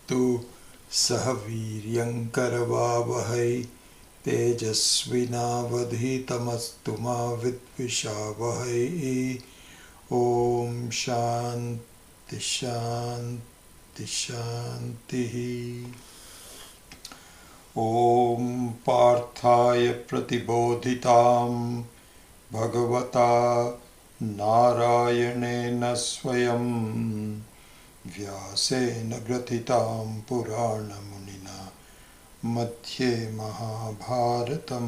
तत्तु सह वीर्यं करवावहै तेजस्विनावधीतमस्तु मा विद्विषावहै। ॐ शान्ति शान्ति शान्तिः। ॐ पार्थाय प्रतिबोधितां भगवता नारायणेन स्वयं व्यासेन ग्रथितां पुराणमुनिना मध्ये महाभारतं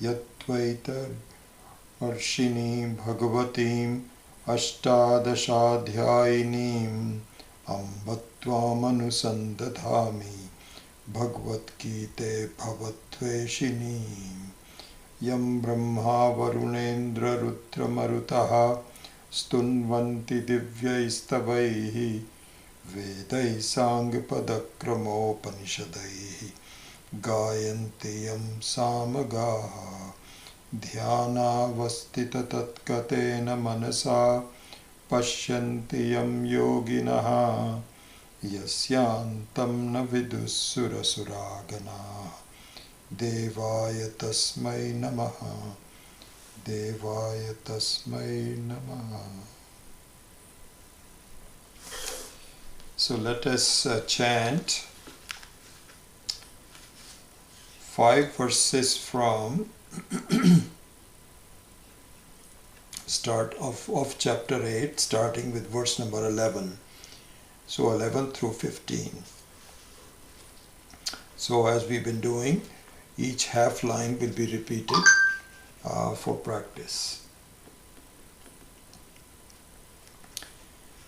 यद्वैतर्षिणीं भगवतीम् अष्टादशाध्यायिनीम् अम्ब त्वामनुसन्दधामि भगवद्गीते भवद्वेषिणीम्। यं ब्रह्मा वरुणेन्द्ररुद्रमरुतः स्तुन्वन्ति दिव्यैस्तवैः वेदैः साङ्गपदक्रमोपनिषदैः गायन्ति यं सामगाः। ध्यानावस्थिततत्कतेन मनसा पश्यन्ति यं योगिनः यस्यान्तं न विदुः सुरसुरागणाः। देवाय तस्मै नमः। देवाय तस्मै नमः। So let us chant 5 verses from start of chapter 8, starting with verse number 11. So 11 through 15. So as we've been doing, each half line will be repeated for practice.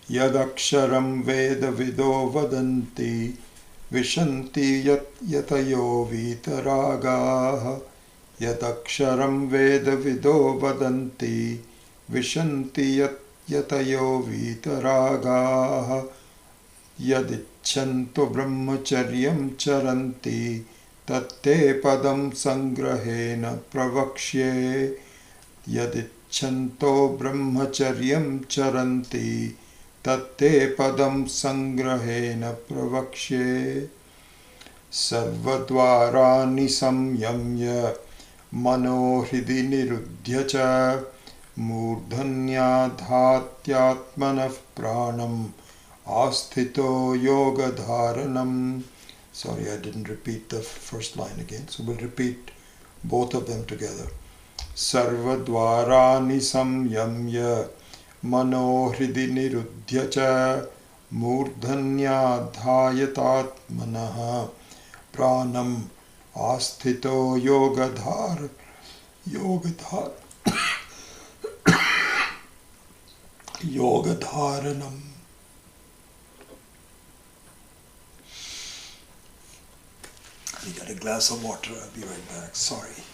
Yadaksharam vedavido vadanti vishanti yatayo vitaragaha. Yadaksharam vedavido vadanti vishanti yatayo vitaragaha. Yadichanto brahmacharyam charanti tatte padam sangrahena pravakshye. Yadichanto brahmacharyam charanti tatte padam sangrahena pravakshye. Sarvadvarani samyamya manohridi niruddhya cha murdhanyadhatyatmanah pranam Asthito yoga dharanam. Sorry, I didn't repeat the first line again. So we'll repeat both of them together. Sarvadvarani samyamya manohridi niruddhya cha murdhanyadhayatatmanah pranam asthito yoga dharanam. I got a glass of water. I'll be right back. Sorry.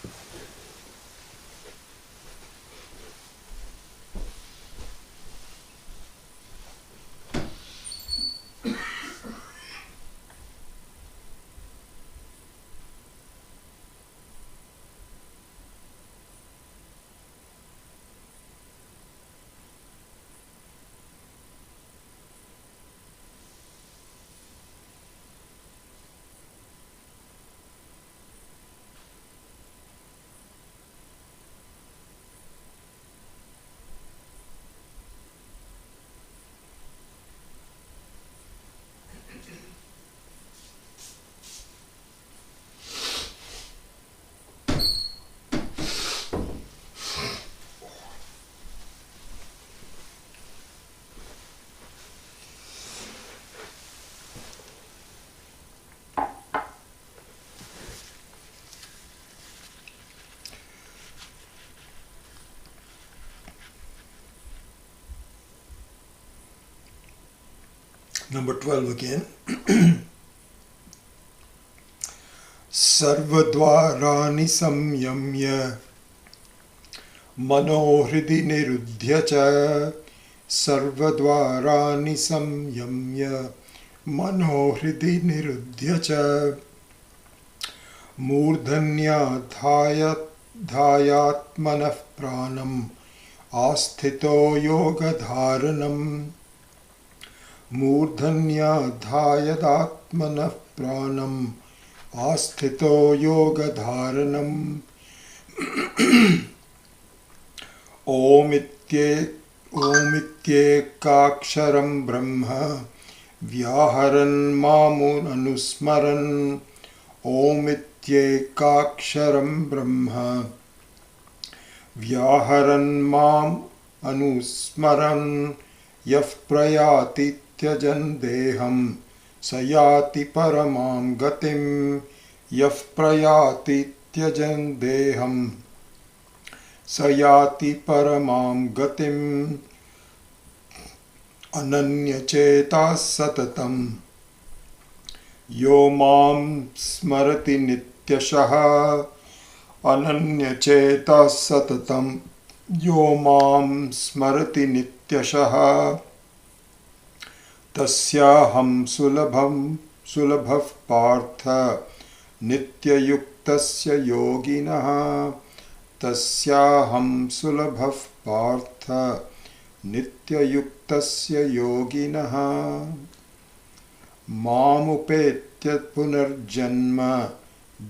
Number 12 again. Sarvadvarani samyamya manohridi niruddhya cha. Sarvadvarani samyamya manohridi niruddhya cha. Murdhanyadhayatmanah pranam asthito yoga dharanam. मूर्धन्याधायदात्मनः प्राणम् आस्थितो योगधारणम् ओमित्येकाक्षरं ब्रह्म व्याहरन् मामुनुस्मरन् ओमित्येकाक्षरं ब्रह्म व्याहरन् माम् अनुस्मरन् यः प्रयाति त्यजन् देहं स याति परमां गतिं यः प्रयाति त्यजन् देहं स याति परमां गतिं अनन्यचेताः सततं यो मां स्मरति नित्यशः अनन्यचेताः सततं यो मां स्मरति नित्यशः तस्याहं सुलभः पार्थ नित्ययुक्तस्य योगिनः तस्याहं सुलभः पार्थ नित्ययुक्तस्य योगिनः मामुपेत्य पुनर्जन्म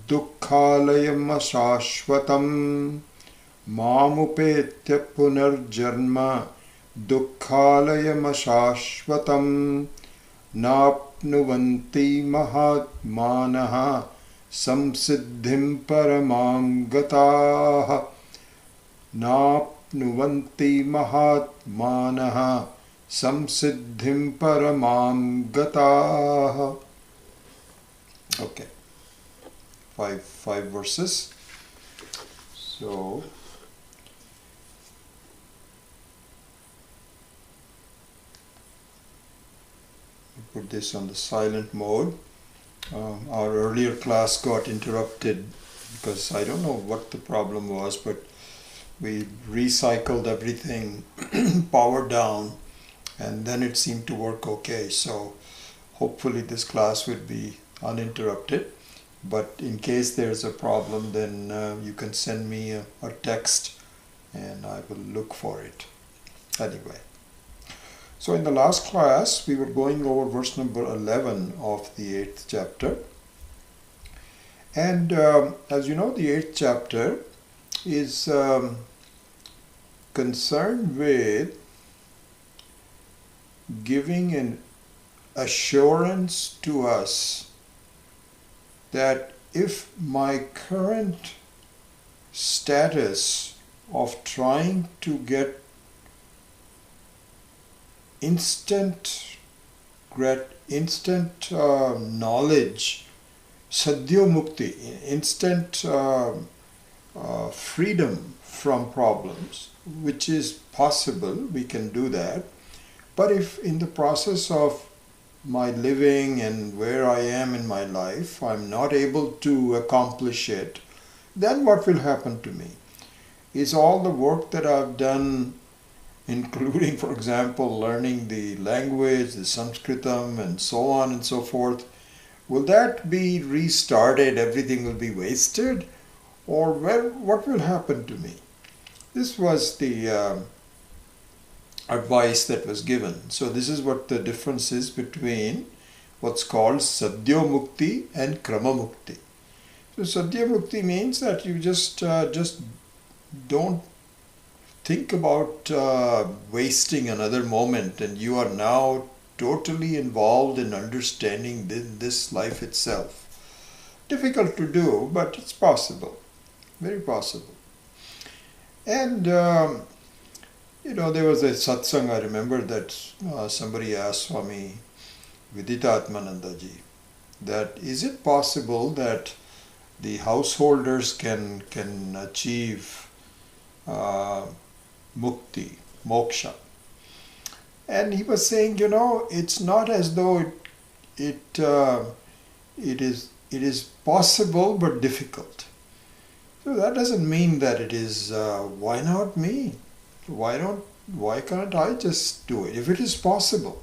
दुःखालयमशाश्वतम् मामुपेत्य पुनर्जन्म दुःखालयमशाश्वतम् नाप्नुवन्ति महात्मानः संसिद्धिं परमां गताः नाप्नुवन्ति महात्मानः संसिद्धिं परमां गताः. Okay, five verses. So put this on the silent mode. Our earlier class got interrupted because I don't know what the problem was, but we recycled everything, power down, and then it seemed to work okay. So hopefully this class would be uninterrupted. But in case there's a problem, then you can send me a text and I will look for it. Anyway. So in the last class, we were going over verse number 11 of the 8th chapter. And as you know, the 8th chapter is concerned with giving an assurance to us that if my current status of trying to get instant knowledge, Sadhyo Mukti, instant freedom from problems, which is possible, we can do that. But if in the process of my living and where I am in my life, I'm not able to accomplish it, then what will happen to me? Is all the work that I've done, including, for example, learning the language, the Sanskritam, and so on and so forth, will that be restarted? Everything will be wasted? Or what will happen to me? This was the advice that was given. So this is what the difference is between what's called Sadhyo Mukti and Krama Mukti. So Sadhyo Mukti means that you just don't think about wasting another moment, and you are now totally involved in understanding this life itself. Difficult to do, but it's possible, very possible. And there was a satsang, I remember that somebody asked Swami Viditatmanandaji that is it possible that the householders can achieve mukti, moksha? And he was saying, it's not as though it is possible but difficult. So that doesn't mean that it is why not me? Why can't I just do it if it is possible?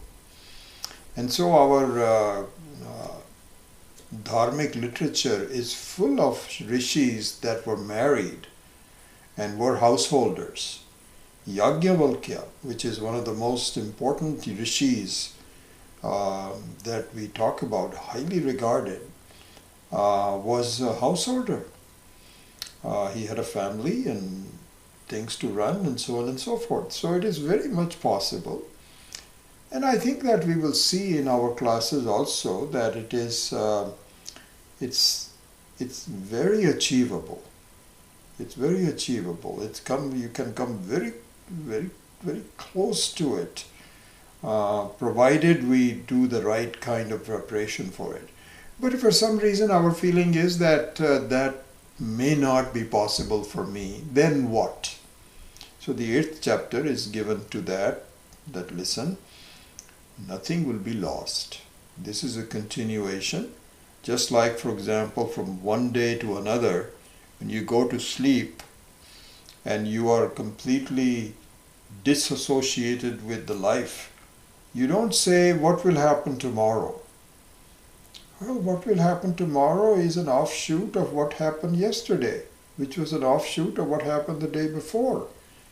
And so our dharmic literature is full of rishis that were married and were householders. Yajnavalkya, which is one of the most important rishis that we talk about, highly regarded, was a householder. He had a family and things to run and so on and so forth. So it is very much possible. And I think that we will see in our classes also that it is, it's very achievable. It's very achievable. You can come very, very, very close to it, provided we do the right kind of preparation for it. But if for some reason our feeling is that that may not be possible for me, then what? So the 8th chapter is given to that listen, nothing will be lost. This is a continuation. Just like, for example, from one day to another, when you go to sleep and you are completely disassociated with the life, you don't say, what will happen tomorrow? Well, what will happen tomorrow is an offshoot of what happened yesterday, which was an offshoot of what happened the day before.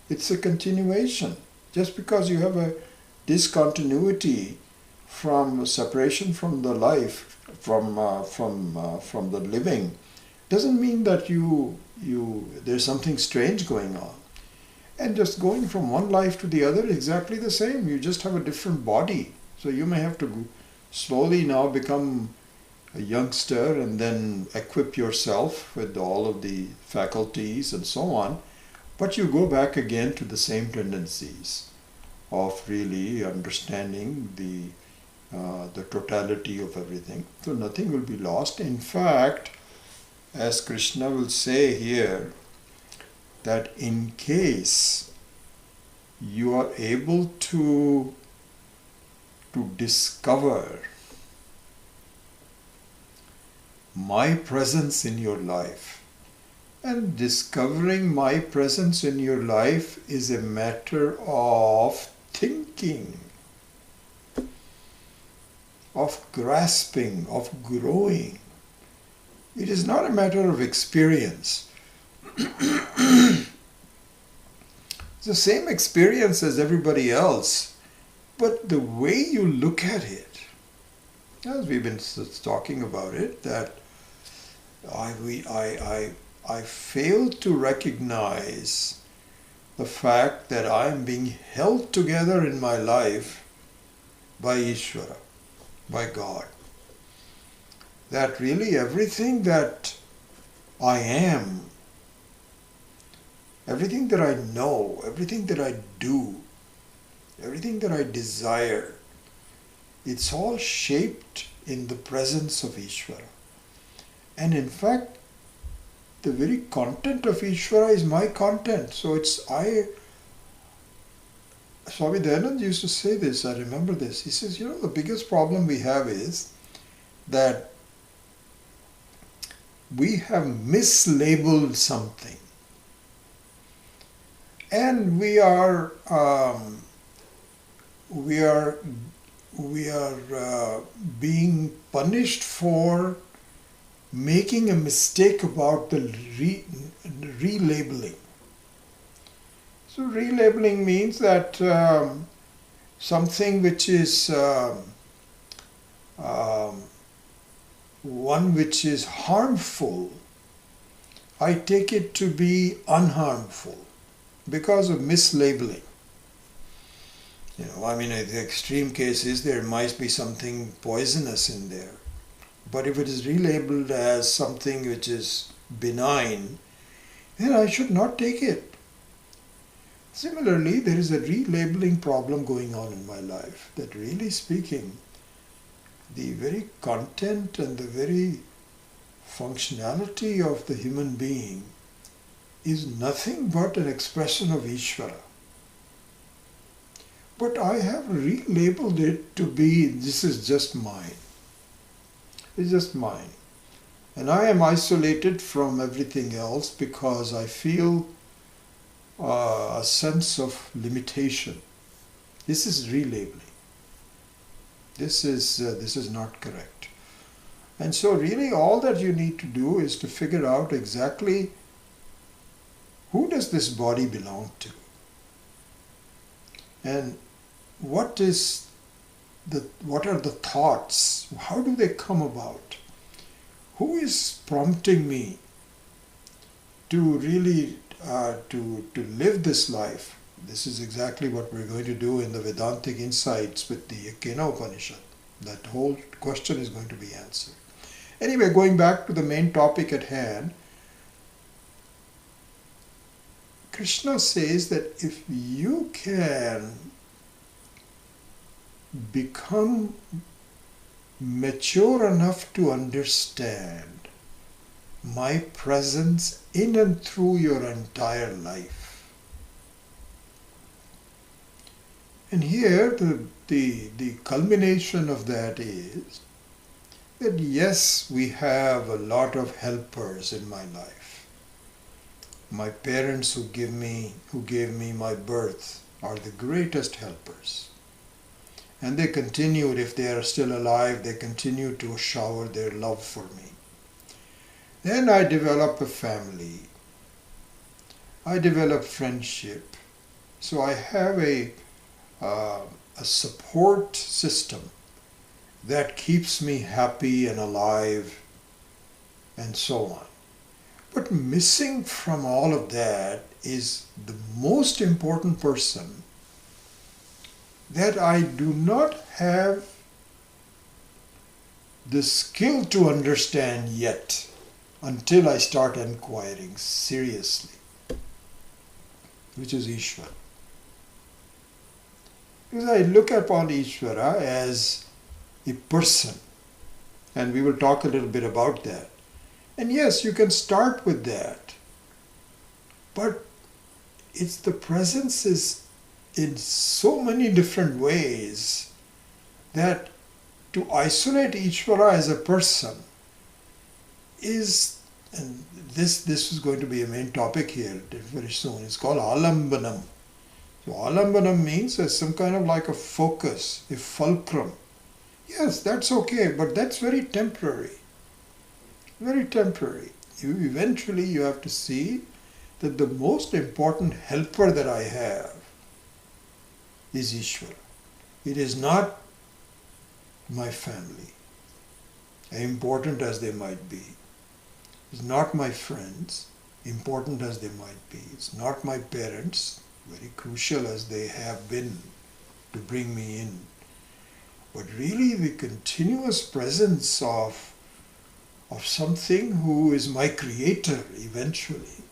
It's a continuation. Just because you have a discontinuity from separation from the life, from the living, doesn't mean that there's something strange going on. And just going from one life to the other is exactly the same. You just have a different body. So you may have to slowly now become a youngster and then equip yourself with all of the faculties and so on. But you go back again to the same tendencies of really understanding the totality of everything. So nothing will be lost. In fact, as Krishna will say here, that in case you are able to discover my presence in your life, and discovering my presence in your life is a matter of thinking, of grasping, of growing. It is not a matter of experience. It's the same experience as everybody else, but the way you look at it, as we've been talking about it, that I fail to recognize the fact that I am being held together in my life by Ishvara, by God. That really everything that I am, everything that I know, everything that I do, everything that I desire, it's all shaped in the presence of Ishvara. And in fact, the very content of Ishvara is my content. So Swami Dharanam used to say this, I remember this. He says, the biggest problem we have is that we have mislabeled something. And we are being punished for making a mistake about the relabeling. So relabeling means that something which is one which is harmful, I take it to be unharmful because of mislabeling. The extreme case is there might be something poisonous in there. But if it is relabeled as something which is benign, then I should not take it. Similarly, there is a relabeling problem going on in my life, that really speaking, the very content and the very functionality of the human being is nothing but an expression of Ishvara. But I have relabeled it to be, this is just mine. It's just mine. And I am isolated from everything else because I feel a sense of limitation. This is relabeling. This is not correct. And so really all that you need to do is to figure out exactly who does this body belong to? And what is what are the thoughts? How do they come about? Who is prompting me to really to live this life? This is exactly what we're going to do in the Vedantic Insights with the Kena Upanishad. That whole question is going to be answered. Anyway, going back to the main topic at hand, Krishna says that if you can become mature enough to understand my presence in and through your entire life. And here the culmination of that is that yes, we have a lot of helpers in my life. My parents who gave me my birth are the greatest helpers. And they continued, if they are still alive, they continue to shower their love for me. Then I develop a family. I develop friendship. So I have a support system that keeps me happy and alive and so on. But missing from all of that is the most important person that I do not have the skill to understand yet until I start inquiring seriously, which is Ishvara. Because I look upon Ishvara as a person, and we will talk a little bit about that. And yes, you can start with that, but it's the presence is in so many different ways that to isolate Ishvara as a person is, and this is going to be a main topic here very soon, it's called alambanam. So alambanam means some kind of like a focus, a fulcrum. Yes, that's okay, but that's very temporary. Very temporary. Eventually you have to see that the most important helper that I have is Ishvara. It is not my family, important as they might be. It's not my friends, important as they might be. It's not my parents, very crucial as they have been to bring me in. But really the continuous presence of something who is my creator eventually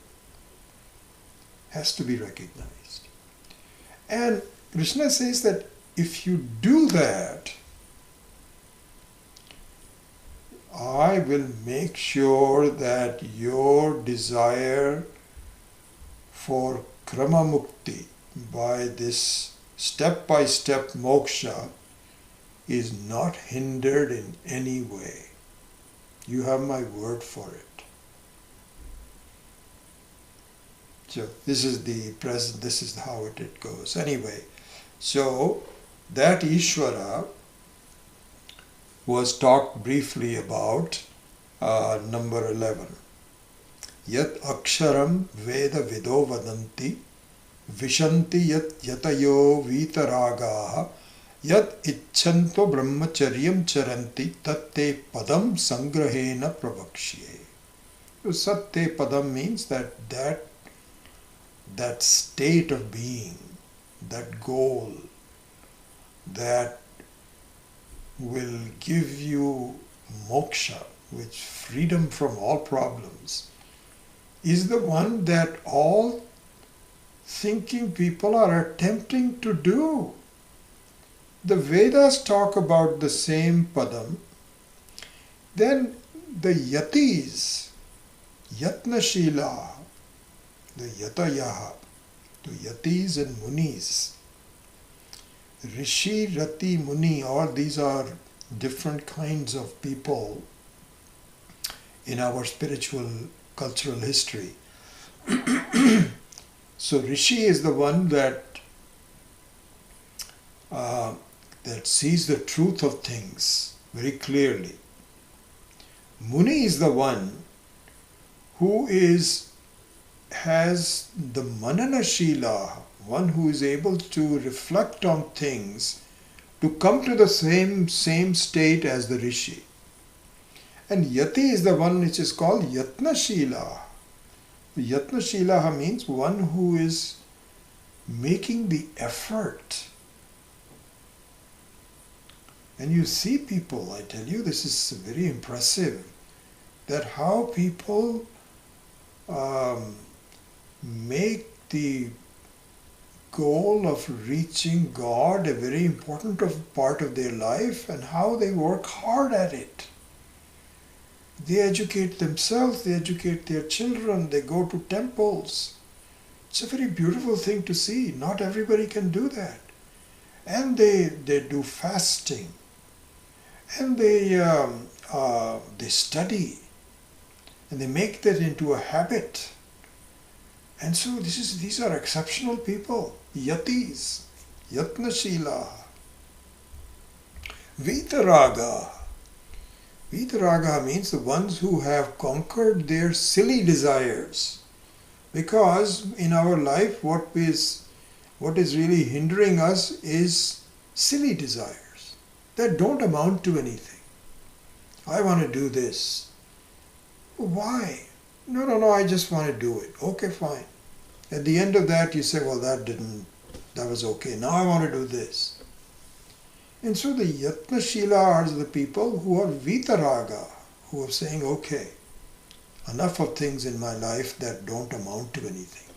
has to be recognized. And Krishna says that if you do that, I will make sure that your desire for Krama Mukti by this step-by-step moksha is not hindered in any way. You have my word for it. So this is the present, this is how it goes. Anyway, so that Ishvara was talked briefly about, number 11. Yat aksharam veda vido vadanti vishanti yat yatayo vitaragaha yat icchanto brahmacharyam charanti tatte padam sangrahena pravaksye. So satte padam means that state of being, that goal, that will give you moksha, which freedom from all problems, is the one that all thinking people are attempting to do. The Vedas talk about the same padam. Then the yatis, yatnashila, the yatayaha, the yatis and munis, Rishi, Rati, Muni, all these are different kinds of people in our spiritual cultural history. So Rishi is the one that sees the truth of things very clearly. Muni is the one who has the manana shila, one who is able to reflect on things to come to the same state as the Rishi. And Yati is the one which is called Yatnashila. Yatnashila means one who is making the effort. And you see people, I tell you, this is very impressive, that how people make the goal of reaching God a very important part of their life, and how they work hard at it. They educate themselves, they educate their children, they go to temples. It's a very beautiful thing to see. Not everybody can do that. And they do fasting, and they study, and they make that into a habit. And so these are exceptional people, yatis, yatnashila. Vitaraga. Vitaraga means the ones who have conquered their silly desires. Because in our life, what is really hindering us is silly desires that don't amount to anything. I want to do this. Why? No, I just want to do it. Okay, fine. At the end of that, you say, well, that was okay. Now I want to do this. And so the Yatnashila are the people who are Vitaraga, who are saying, okay, enough of things in my life that don't amount to anything.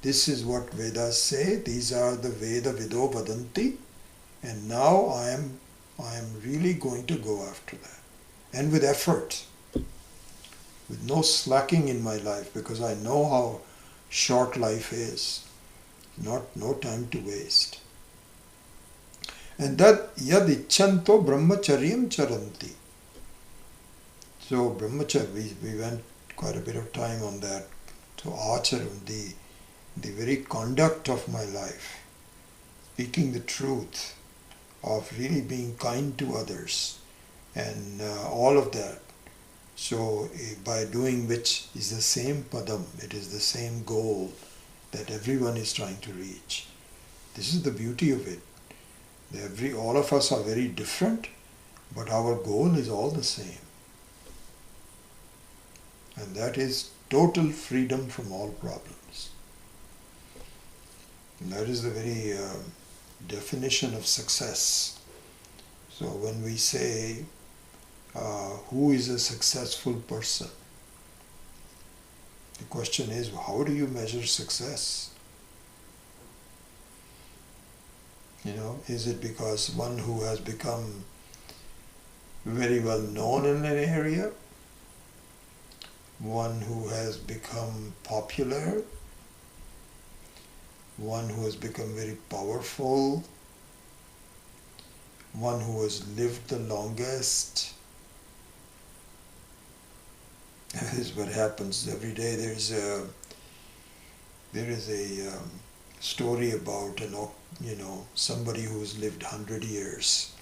This is what Vedas say. These are the Veda Vido Vadanti. And now I am really going to go after that. And with effort. With no slacking in my life, because I know how short life is. No time to waste. And that yad icchanto brahmacharyam charanti. So brahmacharya, we went quite a bit of time on that. So acharam, the very conduct of my life, speaking the truth, of really being kind to others, and all of that. So by doing which is the same padam, it is the same goal that everyone is trying to reach. This is the beauty of it. All of us are very different, but our goal is all the same. And that is total freedom from all problems. And that is the very definition of success. So when we say, who is a successful person? The question is, how do you measure success? Is it because one who has become very well known in an area? One who has become popular? One who has become very powerful? One who has lived the longest? That is what happens every day. There is a story about somebody who has lived 100 years.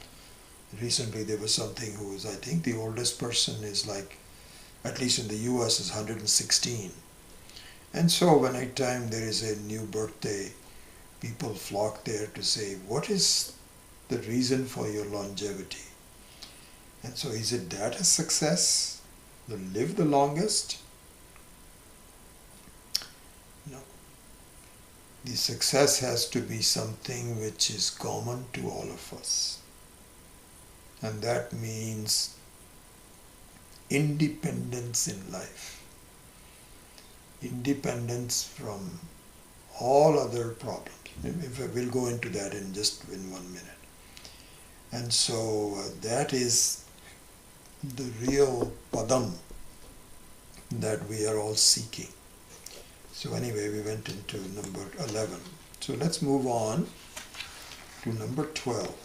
Recently there was something who was, I think the oldest person is like, at least in the US, is 116. And so when any time there is a new birthday, people flock there to say, what is the reason for your longevity? And so is it that a success? To live the longest? No. The success has to be something which is common to all of us. And that means independence in life. Independence from all other problems. We'll go into that in 1 minute. And so that is the real padam that we are all seeking. So anyway, we went into number 11. So let's move on to number 12.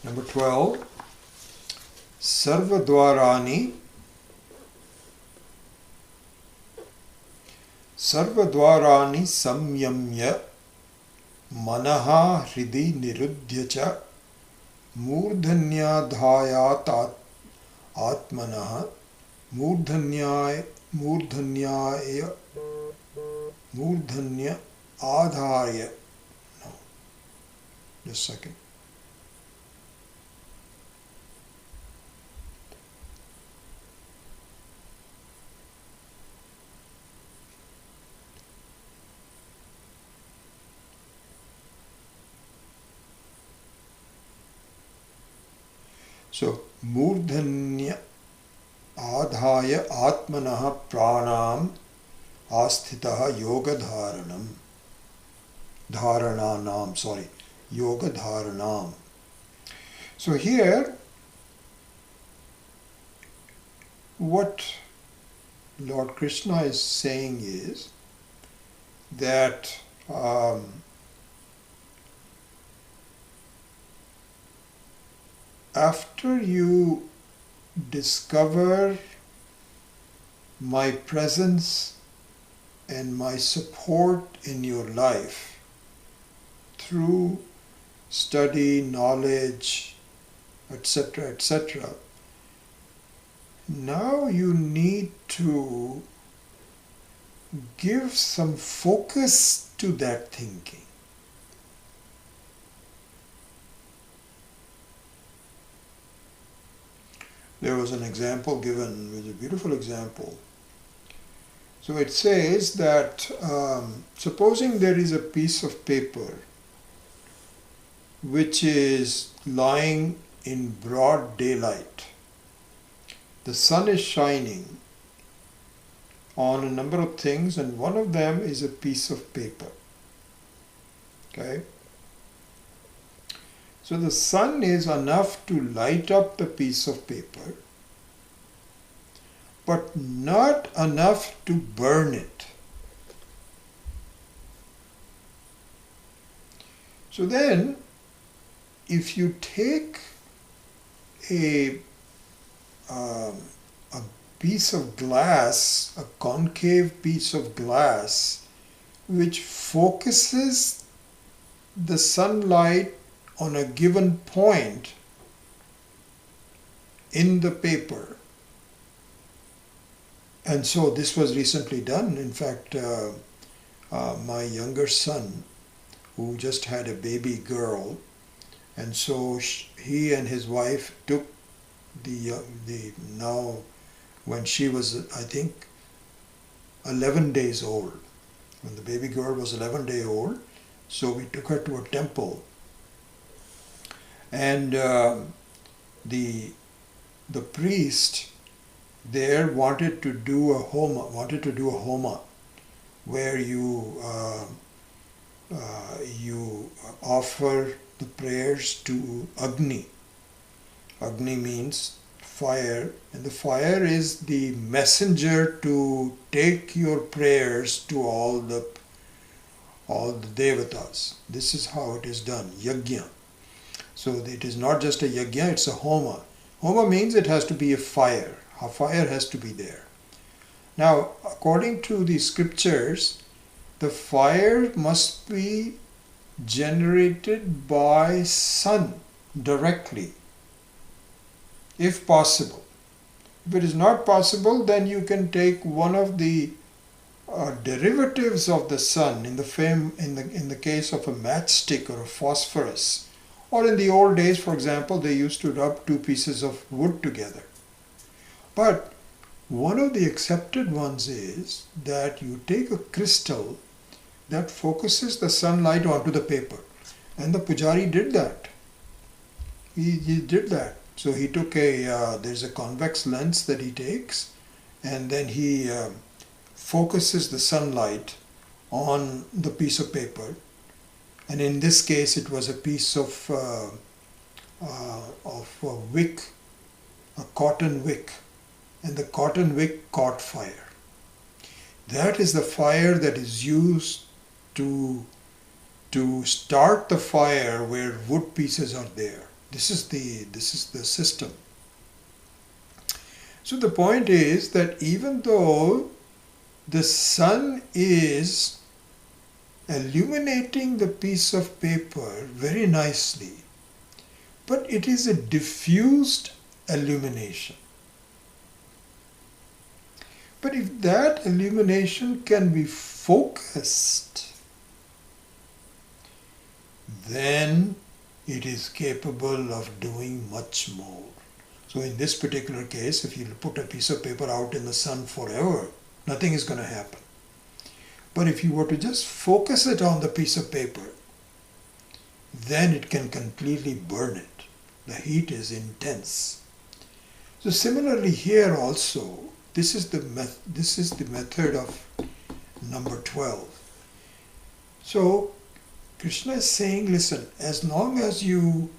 Number 12, Sarvadwarani samyamya manaha hridi nirudhya मूर्धन्याधायात आत्मनः मूर्धन्याय Murdhanya Adhaya. No, just a second. So, Murdhanya Adhaya Atmanaha Pranam Asthitaha Yoga Dharanam. Yoga Dharanam. So here, what Lord Krishna is saying is that after you discover my presence and my support in your life through study, knowledge, etc., etc., now you need to give some focus to that thinking. There was an example given, it was a beautiful example. So it says that supposing there is a piece of paper which is lying in broad daylight. The sun is shining on a number of things, and one of them is a piece of paper. Okay? So the sun is enough to light up the piece of paper, but not enough to burn it. So then, if you take a piece of glass, a concave piece of glass, which focuses the sunlight on a given point in the paper. And so this was recently done. In fact, my younger son, who just had a baby girl, and so he and his wife took the now when she was, I think, 11 days old. When the baby girl was 11 days old, so we took her to a temple. And the priest there wanted to do a homa, where you offer the prayers to Agni. Agni means fire, and the fire is the messenger to take your prayers to all the devatas. This is how it is done, yajna. So it is not just a yajna, it's a homa. Homa means it has to be a fire. A fire has to be there. Now, according to the scriptures, the fire must be generated by sun directly, if possible. If it is not possible, then you can take one of the derivatives of the sun, in the case of a matchstick or a phosphorus, or in the old days, for example, they used to rub two pieces of wood together. But one of the accepted ones is that you take a crystal that focuses the sunlight onto the paper. And the pujari did that. He did that. So he took there's a convex lens that he takes, and then he focuses the sunlight on the piece of paper. And in this case, it was a piece of a wick, a cotton wick. And the cotton wick caught fire. That is the fire that is used to start the fire where wood pieces are there. This is the system. So the point is that even though the sun is illuminating the piece of paper very nicely, but it is a diffused illumination. But if that illumination can be focused, then it is capable of doing much more. So in this particular case, if you put a piece of paper out in the sun forever, nothing is going to happen. But if you were to just focus it on the piece of paper, then it can completely burn it. The heat is intense. So similarly here also, this is the method of number 12. So Krishna is saying, listen, as long as you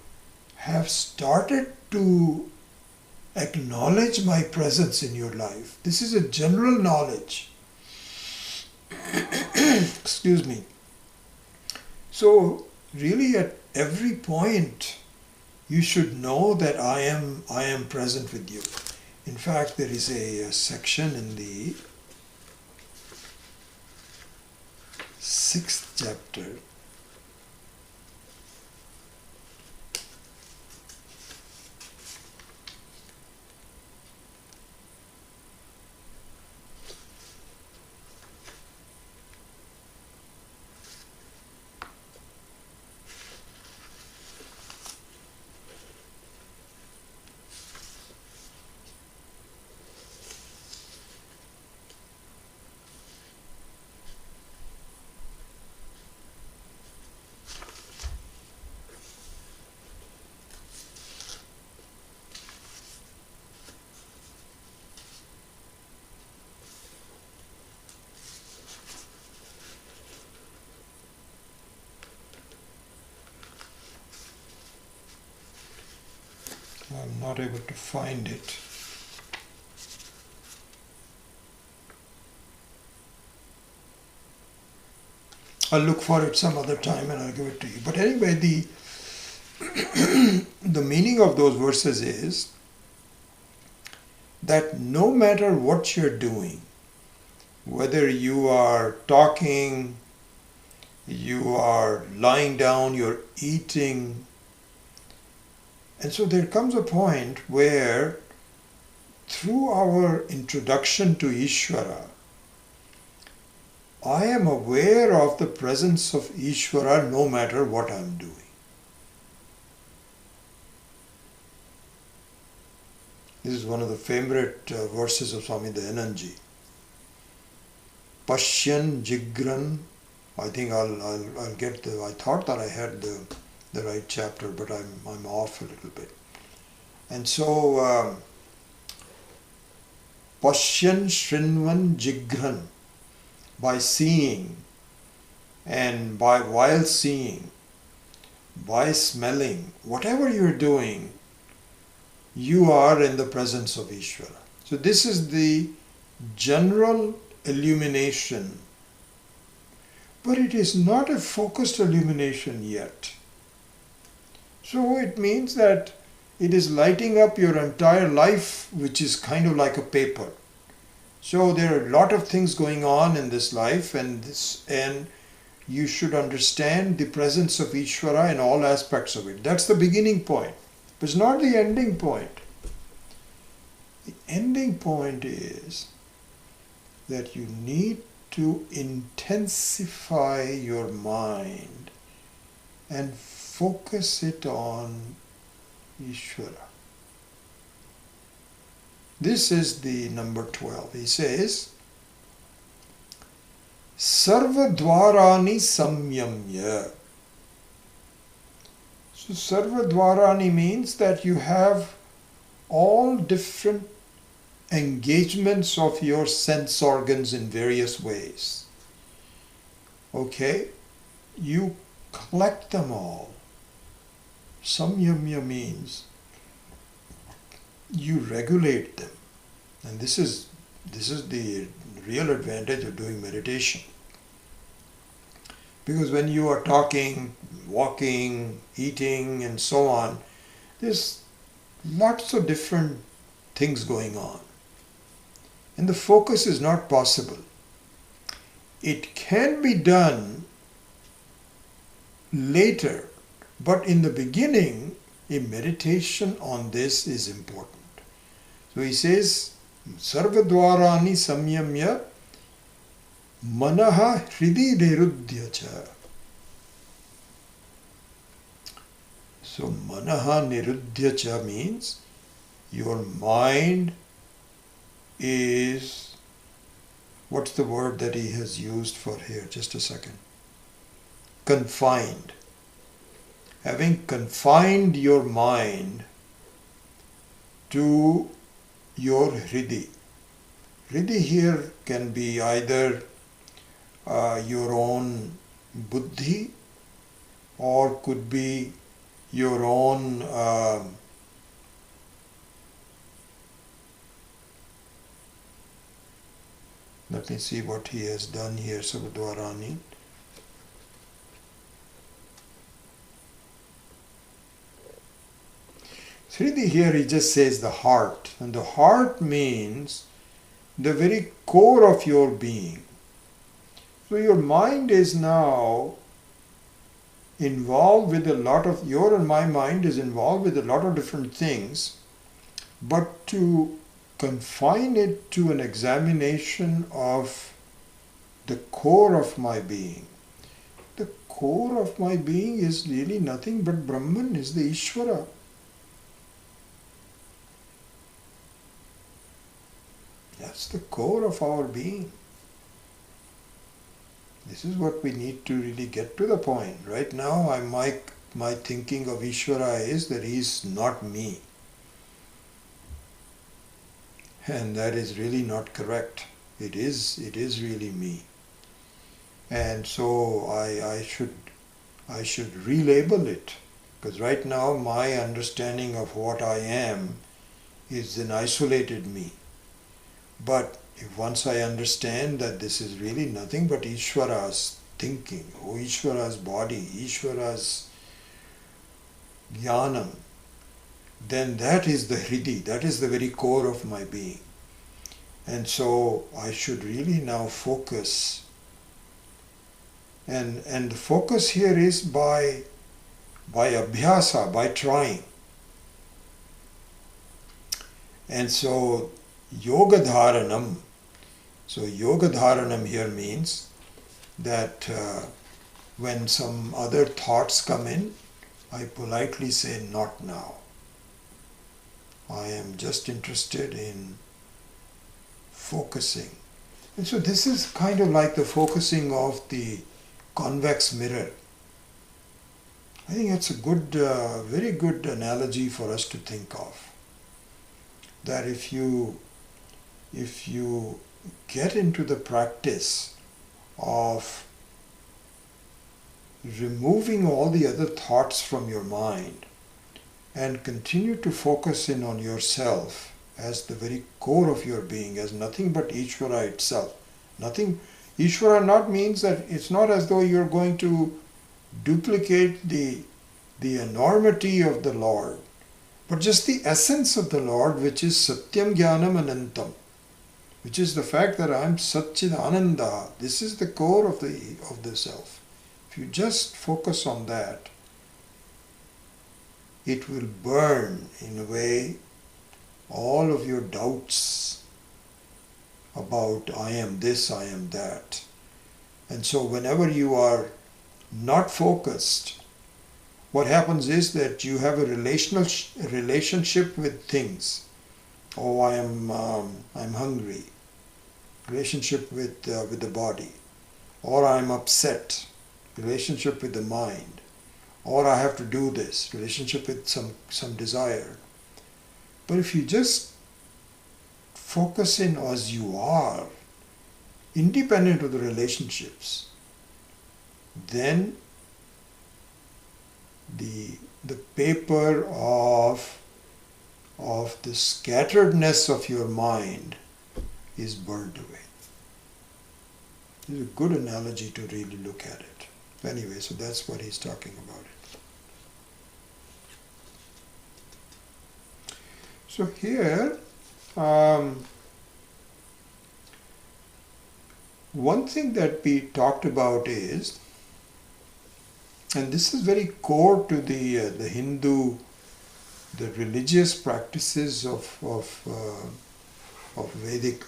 have started to acknowledge my presence in your life, this is a general knowledge. Excuse me. So really at every point you should know that I am present with you. In fact, there is a section in the 6th chapter. I'm not able to find it. I'll look for it some other time and I'll give it to you. But anyway, the meaning of those verses is that no matter what you're doing, whether you are talking, you are lying down, you're eating, and so there comes a point where through our introduction to Ishvara, I am aware of the presence of Ishvara no matter what I'm doing. This is one of the favorite verses of Swami Dayananji. Pashyan Jigran. I think I'll get the. I thought that I had the right chapter, but I'm off a little bit. And so Pashyan Shrinvan Jigran, by seeing, and while seeing, by smelling, whatever you're doing, you are in the presence of Ishvara. So this is the general illumination, but it is not a focused illumination yet. So it means that it is lighting up your entire life, which is kind of like a paper. So there are a lot of things going on in this life, and you should understand the presence of Ishvara in all aspects of it. That's the beginning point. But it's not the ending point. The ending point is that you need to intensify your mind and focus it on Ishvara. This is the number 12. He says, Sarva Dwarani Samyamya. So Sarva Dwarani means that you have all different engagements of your sense organs in various ways. Okay? You collect them all. Samyamya means you regulate them. And this is the real advantage of doing meditation. Because when you are talking, walking, eating, and so on, there's lots of different things going on. And the focus is not possible. It can be done later, but in the beginning, a meditation on this is important. So he says, Sarvadvarani samyamya manaha hridi nirudhya cha. So manaha nirudhya cha means your mind is, what's the word that he has used for here? Just a second. Confined. Having confined your mind to your hridi. Hridi here can be either your own buddhi, or could be your own let me see what he has done here, Sabadwarani. Hridi here he just says the heart, and the heart means the very core of your being. So your mind is now involved with a lot of, your and my mind is involved with a lot of different things, but to confine it to an examination of the core of my being. The core of my being is really nothing but Brahman, is the Ishvara. That's the core of our being. This is what we need to really get to the point. Right now, my thinking of Ishvara is that he is not me. And that is really not correct. It is really me. And so I should relabel it. Because right now my understanding of what I am is an isolated me. But if once I understand that this is really nothing but Ishvara's thinking, or Ishvara's body, Ishvara's jnanam, then that is the hridi, that is the very core of my being. And so I should really now focus. And the focus here is by abhyasa, by trying. And so Yoga Dharanam. So Yoga Dharanam here means that when some other thoughts come in, I politely say, not now. I am just interested in focusing. And so this is kind of like the focusing of the convex mirror. I think it's a good, very good analogy for us to think of. That if you get into the practice of removing all the other thoughts from your mind and continue to focus in on yourself as the very core of your being, as nothing but Ishvara itself. Nothing, Ishvara not means that it's not as though you're going to duplicate the enormity of the Lord, but just the essence of the Lord, which is Satyam Jnanam Anantam, which is the fact that I'm Satchid Ananda. This is the core of the self. If you just focus on that, it will burn, in a way, all of your doubts about I am this, I am that. And so whenever you are not focused, what happens is that you have a relationship with things. Oh, I'm hungry. Relationship with the body. Or I'm upset. Relationship with the mind. Or I have to do this. Relationship with some desire. But if you just focus in as you are, independent of the relationships, then the paper of the scatteredness of your mind is burned away. It's a good analogy to really look at it. Anyway, so that's what he's talking about it. So here, one thing that we talked about is, and this is very core to the Hindu, the religious practices of of Vedic,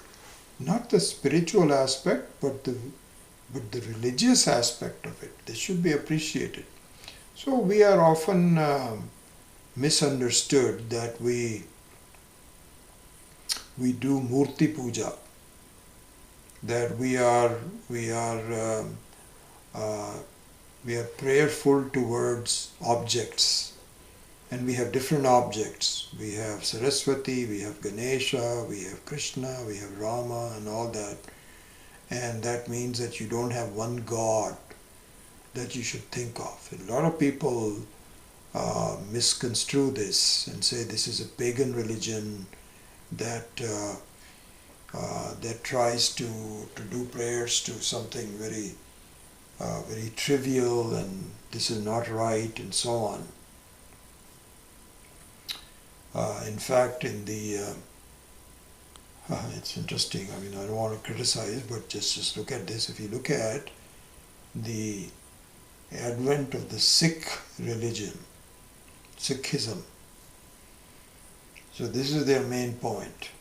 not the spiritual aspect, but the religious aspect of it. This should be appreciated. So we are often misunderstood that we do Murti Puja, that we are prayerful towards objects, and we have different objects. We have Saraswati, we have Ganesha, we have Krishna, we have Rama, and all that. And that means that you don't have one God that you should think of. And a lot of people misconstrue this and say this is a pagan religion that tries to do prayers to something very very trivial, and this is not right, and so on. In fact, in the it's interesting. I mean, I don't want to criticize, but just look at this. If you look at the advent of the Sikh religion, Sikhism. So this is their main point,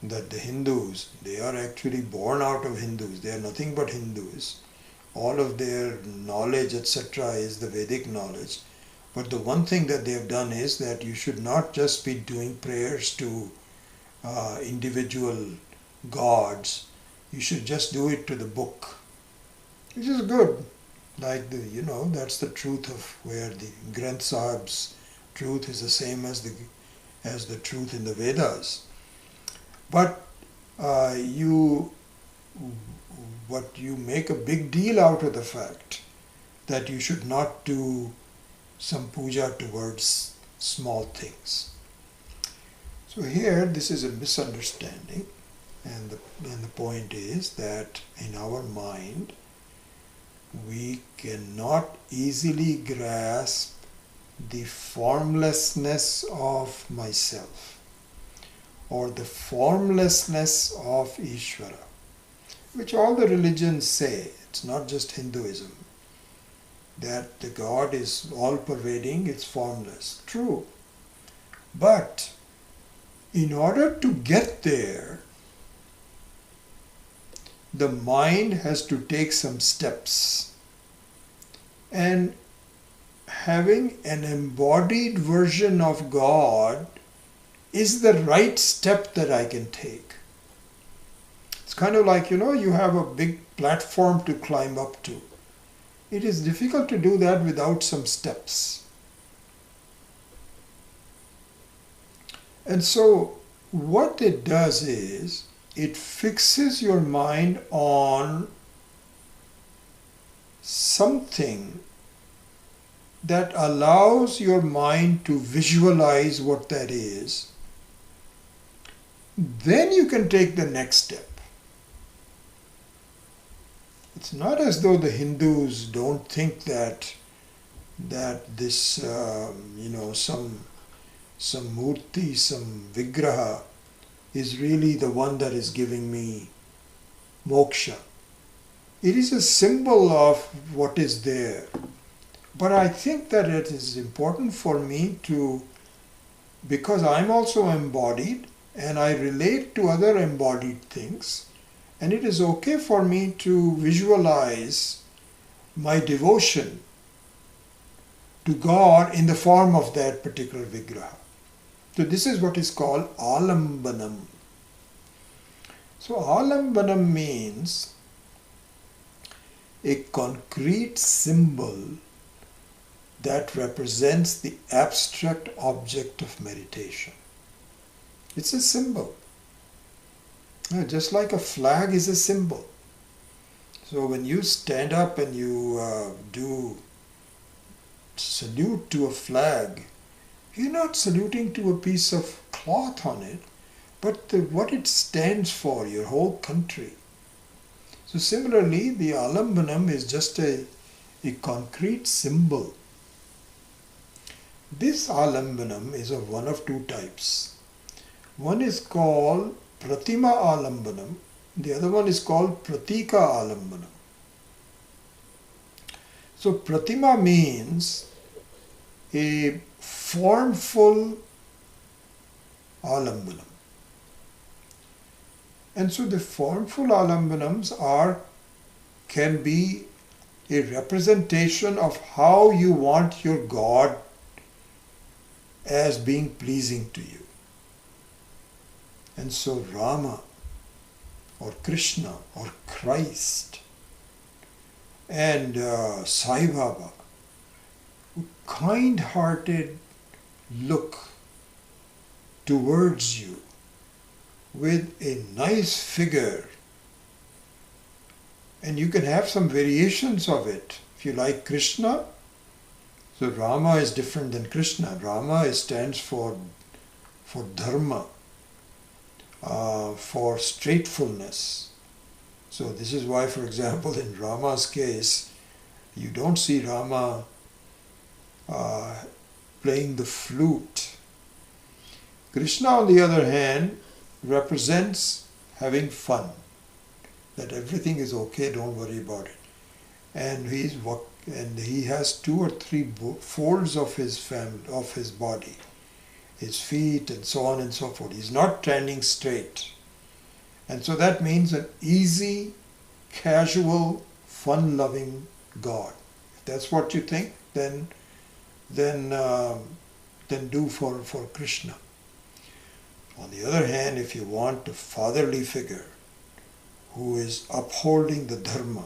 that the Hindus, they are actually born out of Hindus. They are nothing but Hindus. All of their knowledge, etc., is the Vedic knowledge. But the one thing that they have done is that you should not just be doing prayers to individual gods. You should just do it to the book, which is good. Like that's the truth of where the Granth Sahib's truth is the same as the truth in the Vedas. But you make a big deal out of the fact that you should not do some puja towards small things. So here, this is a misunderstanding, and the point is that in our mind, we cannot easily grasp the formlessness of myself or the formlessness of Ishvara, which all the religions say. It's not just Hinduism, that the God is all-pervading, it's formless. True. But in order to get there, the mind has to take some steps. And having an embodied version of God is the right step that I can take. It's kind of like, you have a big platform to climb up to. It is difficult to do that without some steps. And so what it does is, it fixes your mind on something that allows your mind to visualize what that is. Then you can take the next step. It's not as though the Hindus don't think that this, some murti, some vigraha is really the one that is giving me moksha. It is a symbol of what is there. But I think that it is important for me to, because I'm also embodied and I relate to other embodied things, and it is okay for me to visualize my devotion to God in the form of that particular vigraha. So this is what is called alambanam. So alambanam means a concrete symbol that represents the abstract object of meditation. It's a symbol. Just like a flag is a symbol. So when you stand up and you do salute to a flag, you're not saluting to a piece of cloth on it, but what it stands for, your whole country. So similarly, the alambanam is just a concrete symbol. This alambanam is of one of two types. One is called pratima alambanam, the other one is called pratika alambanam. So pratima means a formful alambanam. And so the formful alambanams can be a representation of how you want your God as being pleasing to you. And so Rama or Krishna or Christ and Sai Baba, kind-hearted look towards you with a nice figure, and you can have some variations of it. If you like Krishna, so Rama is different than Krishna. Rama stands for dharma, for straightfulness. So this is why, for example, in Rama's case, you don't see Rama playing the flute. Krishna, on the other hand, represents having fun, that everything is okay, don't worry about it. And he has 2 or 3 folds of his body, his feet and so on and so forth. He's not standing straight. And so that means an easy, casual, fun-loving God. If that's what you think, then do for Krishna. On the other hand, if you want a fatherly figure who is upholding the dharma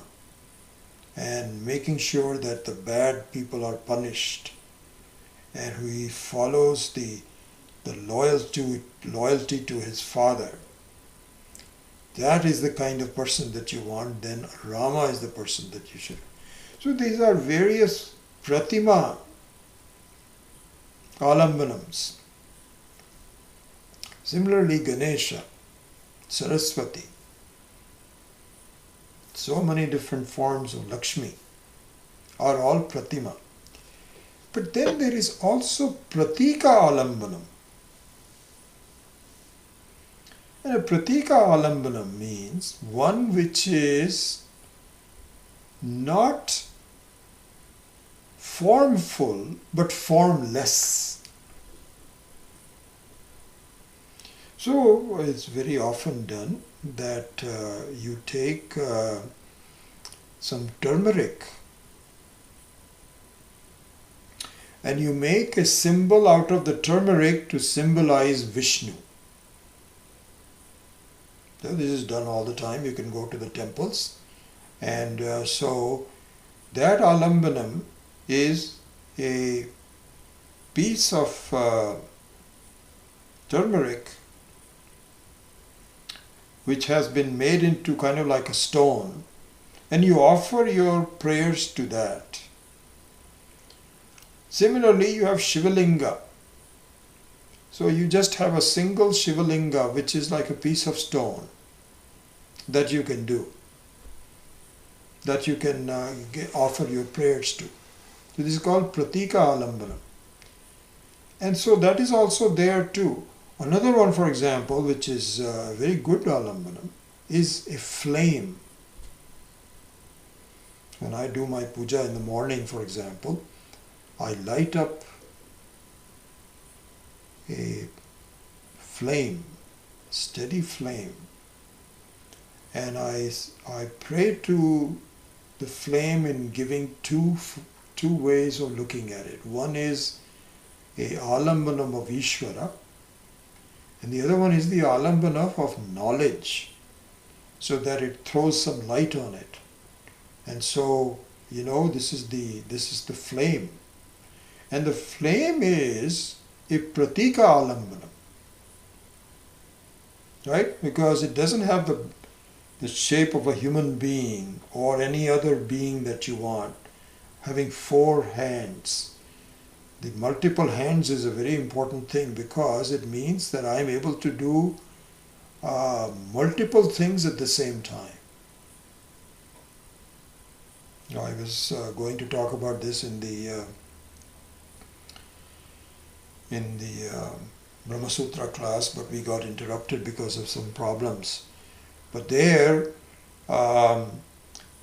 and making sure that the bad people are punished, and who he follows the loyalty to his father, that is the kind of person that you want, then Rama is the person that you should. So these are various pratima alambanams. Similarly, Ganesha, Saraswati, so many different forms of Lakshmi are all pratima. But then there is also pratika alambanam. And a pratika alambanam means one which is not formful but formless. So it's very often done that you take some turmeric and you make a symbol out of the turmeric to symbolize Vishnu. So this is done all the time. You can go to the temples, and so that alambanam is a piece of turmeric which has been made into kind of like a stone, and you offer your prayers to that. Similarly, you have Shivalinga. So you just have a single Shivalinga, which is like a piece of stone that you can do, that you can offer your prayers to. So this is called pratika alambanam. And so that is also there too. Another one, for example, which is a very good alambanam, is a flame. When I do my puja in the morning, for example, I light up a flame, steady flame, and I pray to the flame in giving two ways of looking at it. One is a alambanam of Ishvara, and the other one is the alambanam of knowledge, so that it throws some light on it. And so, this is the flame. And the flame is a pratika alambanam. Right? Because it doesn't have the shape of a human being or any other being that you want, having 4 hands. The multiple hands is a very important thing, because it means that I am able to do multiple things at the same time. I was going to talk about this in the Brahma Sutra class, but we got interrupted because of some problems. But there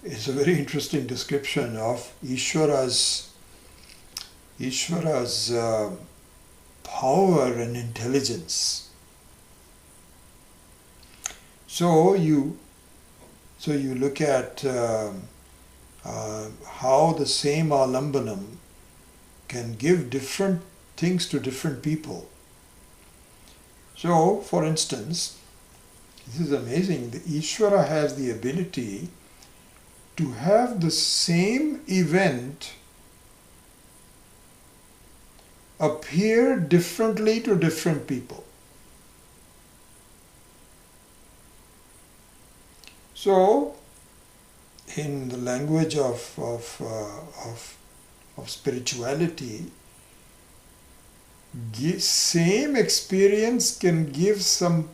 is a very interesting description of Ishvara's power and intelligence. So you look at how the same alambanam can give different things to different people. So, for instance, this is amazing. The Ishvara has the ability to have the same event appear differently to different people. So, in the language of spirituality, same experience can give some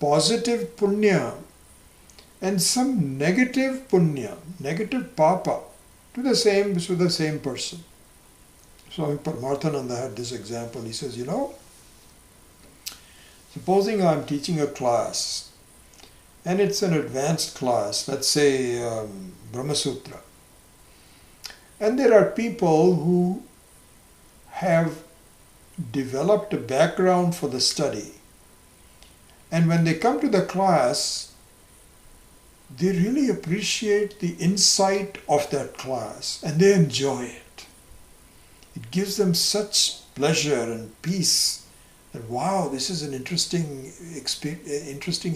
positive punya and some negative punya, negative papa to the same person. Swami Paramarthananda had this example. He says, supposing I'm teaching a class and it's an advanced class, let's say Brahma Sutra, and there are people who have developed a background for the study, and when they come to the class, they really appreciate the insight of that class and they enjoy it. It gives them such pleasure and peace that, wow, this is an interesting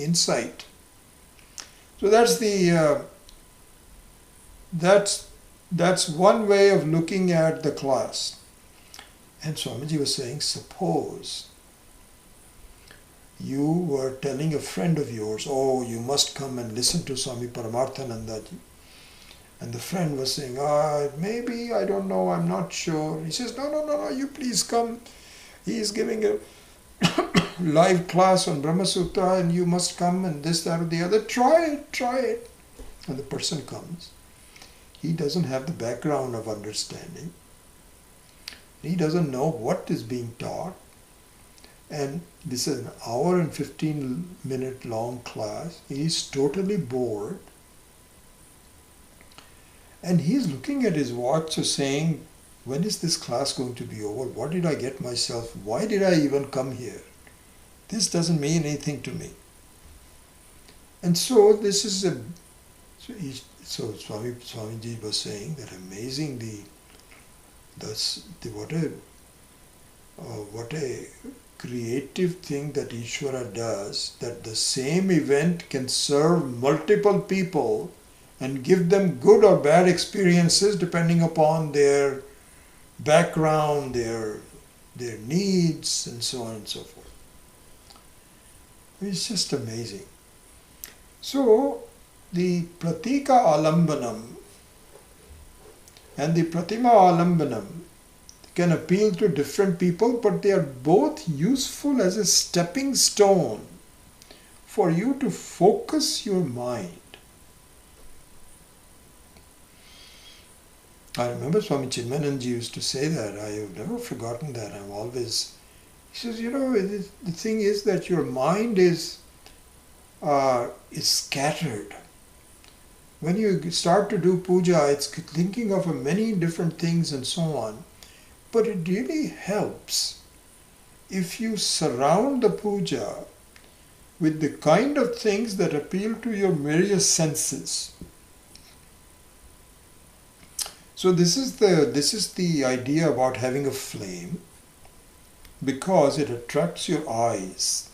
insight. So that's one way of looking at the class. And Swamiji was saying, suppose you were telling a friend of yours, oh, you must come and listen to Swami Paramarthananda. And the friend was saying, maybe, I don't know, I'm not sure. He says, no, you please come. He is giving a live class on Brahma Sutra and you must come and this, that or the other. Try it. And the person comes. He doesn't have the background of understanding. He doesn't know what is being taught. And this is an hour and 15-minute long class. He's totally bored. And he's looking at his watch saying, when is this class going to be over? What did I get myself? Why did I even come here? This doesn't mean anything to me. And so this is so Swamiji was saying that amazing what a creative thing that Ishvara does, that the same event can serve multiple people and give them good or bad experiences depending upon their background, their needs, and so on and so forth. It's just amazing. So, the Pratika Alambanam and the Pratima Alambanam can appeal to different people, but they are both useful as a stepping stone for you to focus your mind. I remember Swami Chinmayananji used to say that. I have never forgotten that. He says, the thing is that your mind is scattered. When you start to do puja, it's thinking of many different things and so on. But it really helps if you surround the puja with the kind of things that appeal to your various senses. So this is the idea about having a flame, because it attracts your eyes.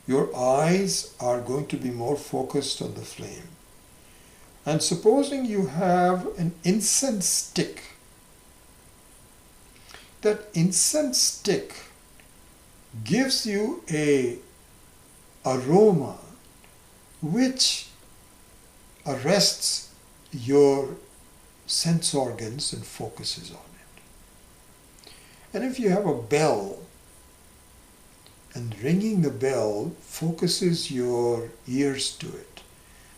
Your eyes are going to be more focused on the flame. And supposing you have an incense stick, that incense stick gives you a aroma which arrests your sense organs and focuses on it. And if you have a bell, and ringing the bell focuses your ears to it.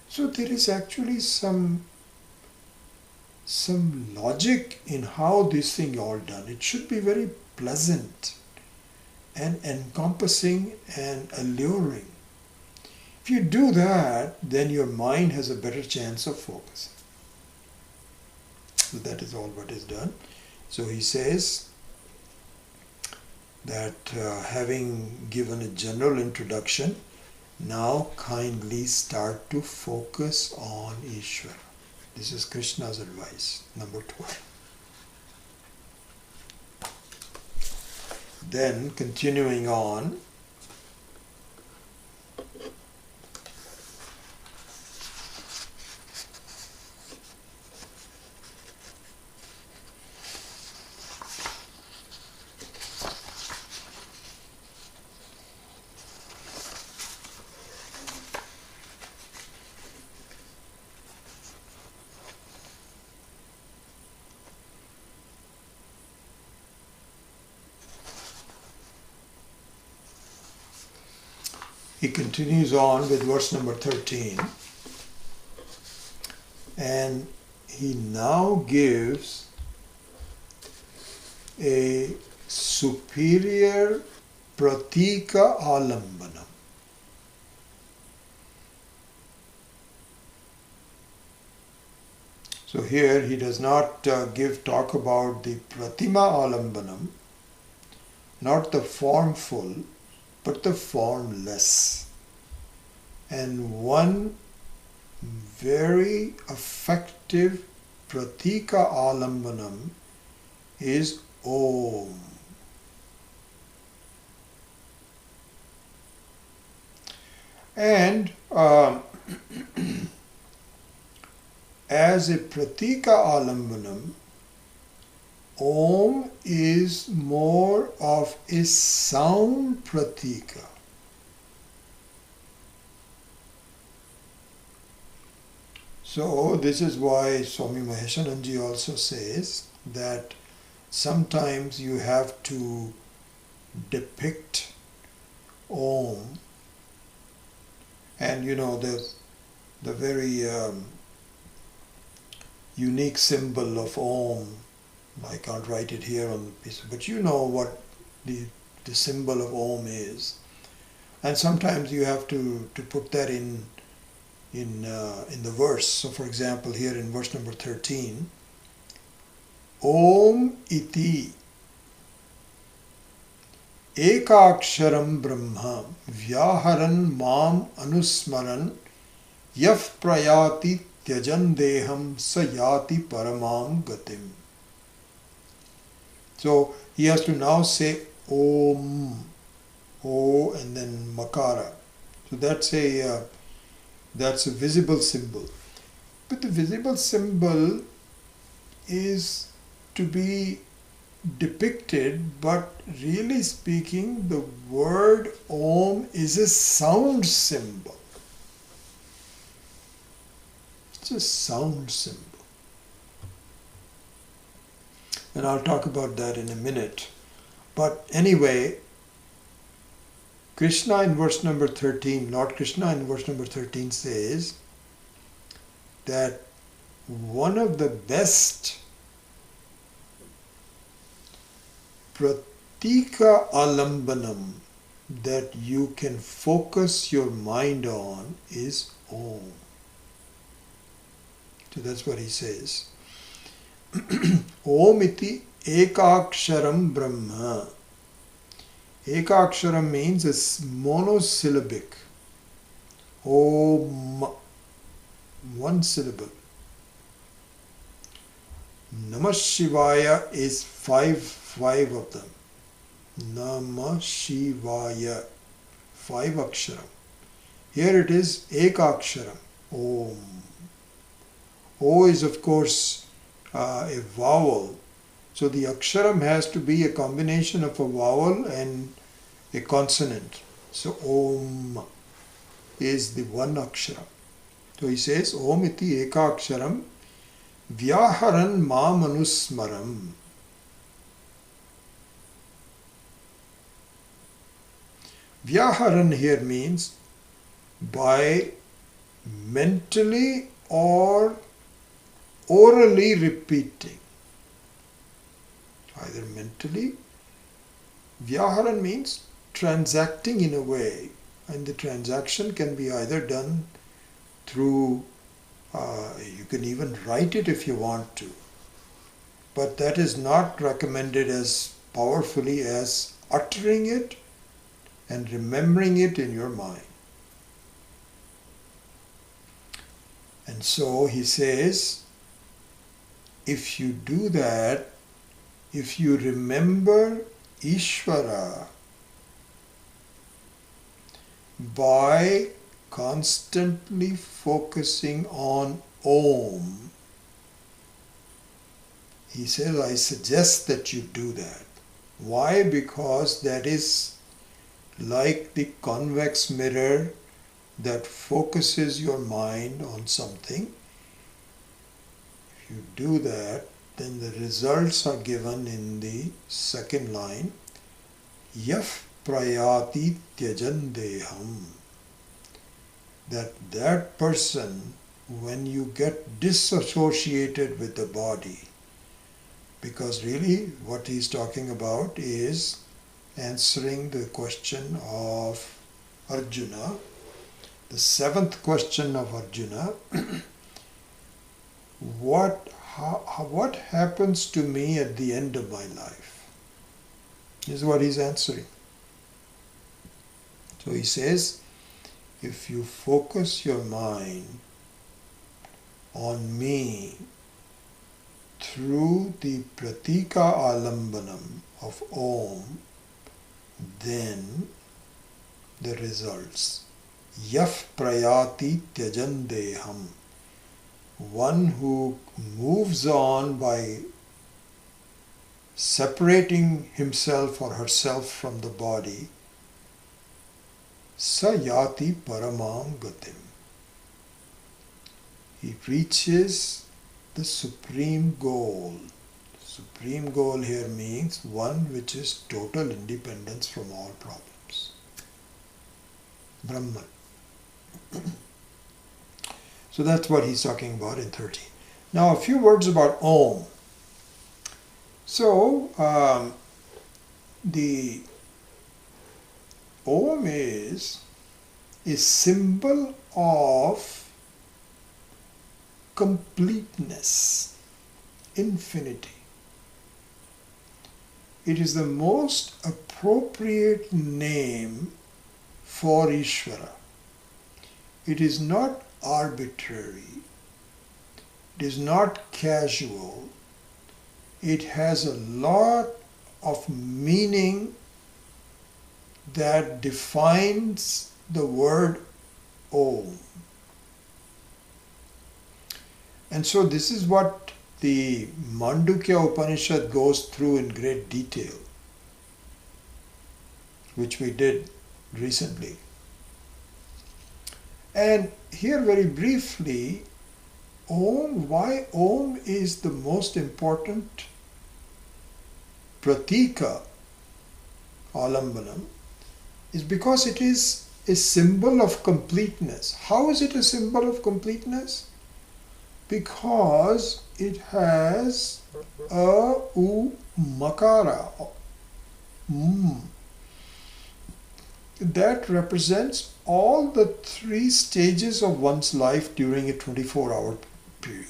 So there is actually some logic in how this thing all done. It should be very pleasant and encompassing and alluring. If you do that, then your mind has a better chance of focusing. So that is all what is done. So he says, that having given a general introduction, now kindly start to focus on Ishvara. This is Krishna's advice, number 12. Then continuing on, he continues on with verse number 13, and he now gives a superior pratika alambanam. So here he does not talk about the pratima alambanam, not the formful, but the formless. And one very effective pratika alambanam is Om. And as a pratika alambanam, Om is more of a sound pratika. So this is why Swami Maheshananji also says that sometimes you have to depict Om, and you know the very unique symbol of Om. I can't write it here on the piece, but you know what the symbol of Om is, and sometimes you have to put that in the verse. So, for example, here in verse number 13, Om iti ekaksharam brahma vyaharan mam anusmaran yaf prayati tyajan deham sayati paramam gatim. So he has to now say Om, O, and then Makara. So that's a visible symbol. But the visible symbol is to be depicted, but really speaking, the word Om is a sound symbol. It's a sound symbol. And I'll talk about that in a minute. But anyway, Krishna in verse number 13, Lord Krishna in verse number 13 says that one of the best pratika alambanam that you can focus your mind on is Om. So that's what he says. Om iti ekaksharam brahma. Ekaksharam means it's monosyllabic. Om, one syllable. Namah Shivaya is five of them. Namah Shivaya, 5 aksharam. Here it is ekaksharam. Om. O is of course a vowel. So the aksharam has to be a combination of a vowel and a consonant. So Om is the one aksharam. So he says Om iti eka aksharam vyaharan mam anusmaram. Vyaharan here means by mentally or orally repeating. Either mentally, Vyaharan means transacting in a way, and the transaction can be either done through, you can even write it if you want to, but that is not recommended as powerfully as uttering it and remembering it in your mind. And so he says, if you do that, if you remember Ishvara by constantly focusing on Om, he says, I suggest that you do that. Why? Because that is like the convex mirror that focuses your mind on something. If you do that, then the results are given in the second line. Yaf prayati tyajan deham. That person, when you get disassociated with the body, because really what he's talking about is answering the question of Arjuna, the seventh question of Arjuna, what happens to me at the end of my life? This is what he's answering. So he says, if you focus your mind on me through the pratika alambanam of Om, then the results. Yaf prayati tyajan deham. One who moves on by separating himself or herself from the body, sa yati paramam gatim. He reaches the supreme goal. Supreme goal here means one which is total independence from all problems. Brahman. So that's what he's talking about in 13. Now a few words about Om. So the Om is a symbol of completeness, infinity. It is the most appropriate name for Ishvara. It is not arbitrary. It is not casual. It has a lot of meaning that defines the word Om. And so this is what the Mandukya Upanishad goes through in great detail, which we did recently. And here very briefly, Om, why Om is the most important pratika, alambanam, is because it is a symbol of completeness. How is it a symbol of completeness? Because it has a u makara. That represents all the three stages of one's life during a 24-hour period.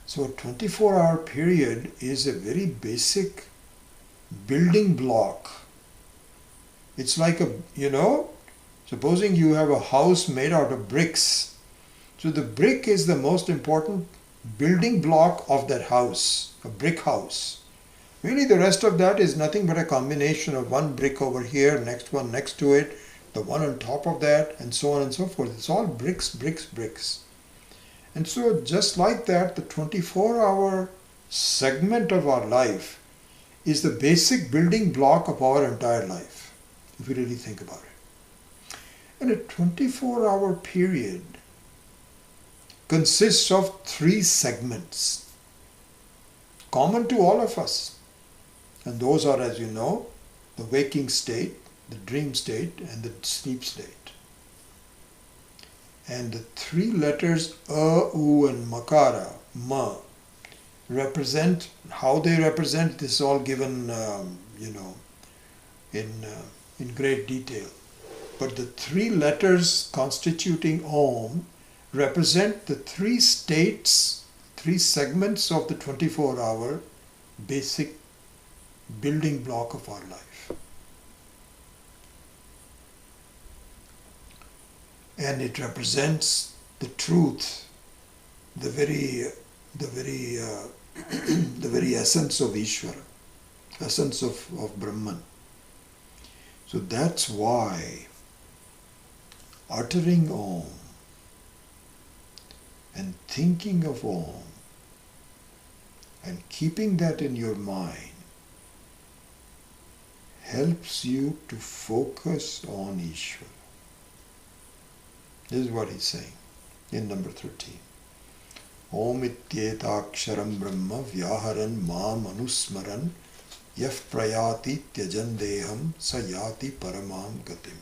So a 24-hour period is a very basic building block. It's like supposing you have a house made out of bricks. So the brick is the most important building block of that house, a brick house. Really the rest of that is nothing but a combination of one brick over here, next one next to it, the one on top of that, and so on and so forth. It's all bricks, bricks, bricks. And so just like that, the 24-hour segment of our life is the basic building block of our entire life, if you really think about it. And a 24-hour period consists of three segments, common to all of us. And those are, as you know, the waking state, the dream state, and the sleep state. And the three letters A, U, and Makara, Ma, represent, how they represent, this is all given, in great detail. But the three letters constituting Om represent the three states, three segments of the 24-hour basic building block of our life. And it represents the truth, the very the very essence of Ishvara, essence of Brahman. So that's why uttering Om and thinking of Om and keeping that in your mind helps you to focus on Ishvara. This is what he's saying in number 13. Om ityetaksharam brahma vyaharan mam anusmaran yaf prayati tyajan deham sayati paramam gatim.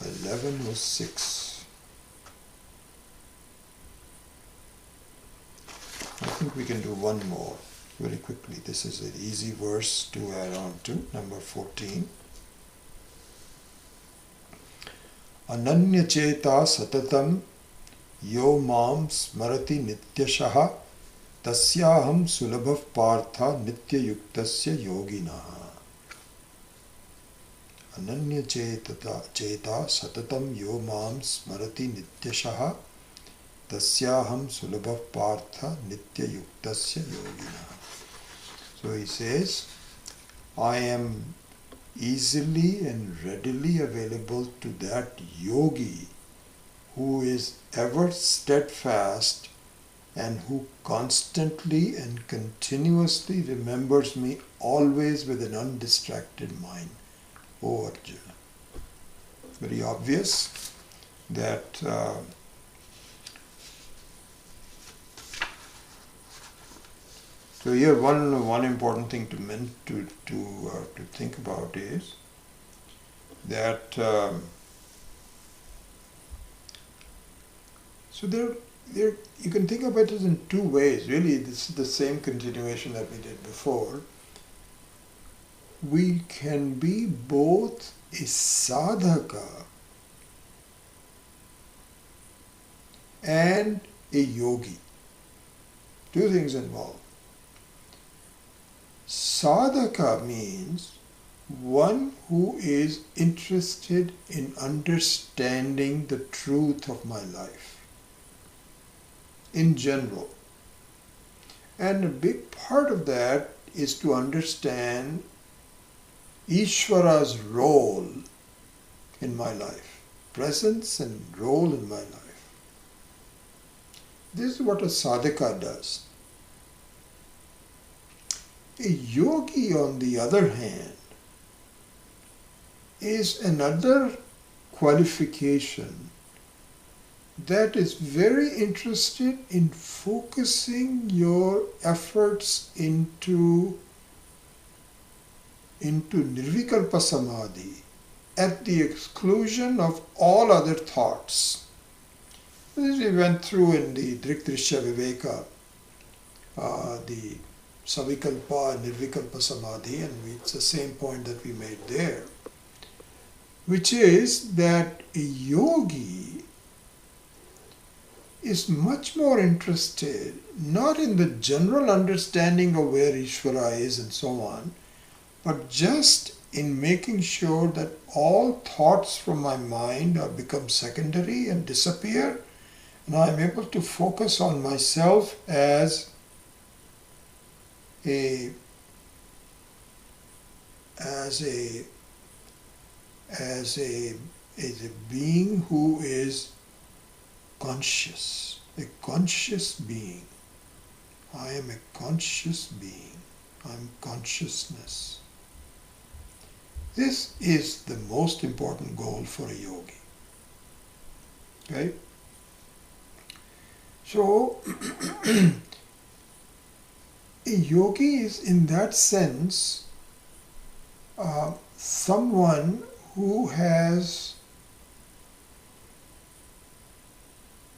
11:06. I think we can do one more very quickly. This is an easy verse to add on to, number 14. Ananya cheta satatam yo mam smarati nityashaha tasyaham sulabhav partha nityayuktasya yoginaha. Ananya cheta satatam yo mam smarati nityashaha tasyaham sulabhav partha nityayuktasya yoginaha. So he says, I am easily and readily available to that yogi who is ever steadfast and who constantly and continuously remembers me always with an undistracted mind. O Arjuna. Very obvious that so here one important thing to think about is that so there you can think about it in two ways. Really, this is the same continuation that we did before. We can be both a sadhaka and a yogi. Two things involved. Sadhaka means one who is interested in understanding the truth of my life in general. And a big part of that is to understand Ishvara's role in my life, presence and role in my life. This is what a sadhaka does. A yogi, on the other hand, is another qualification that is very interested in focusing your efforts into nirvikalpa samadhi at the exclusion of all other thoughts. This we went through in the Drikdrishya Viveka, the Savikalpa and Nirvikalpa Samadhi, and it's the same point that we made there, which is that a yogi is much more interested not in the general understanding of where Ishvara is and so on, but just in making sure that all thoughts from my mind are become secondary and disappear, and I am able to focus on myself as a being who is conscious, a conscious being. I am a conscious being. I am consciousness. This is the most important goal for a yogi. Okay? So, a yogi is in that sense someone who has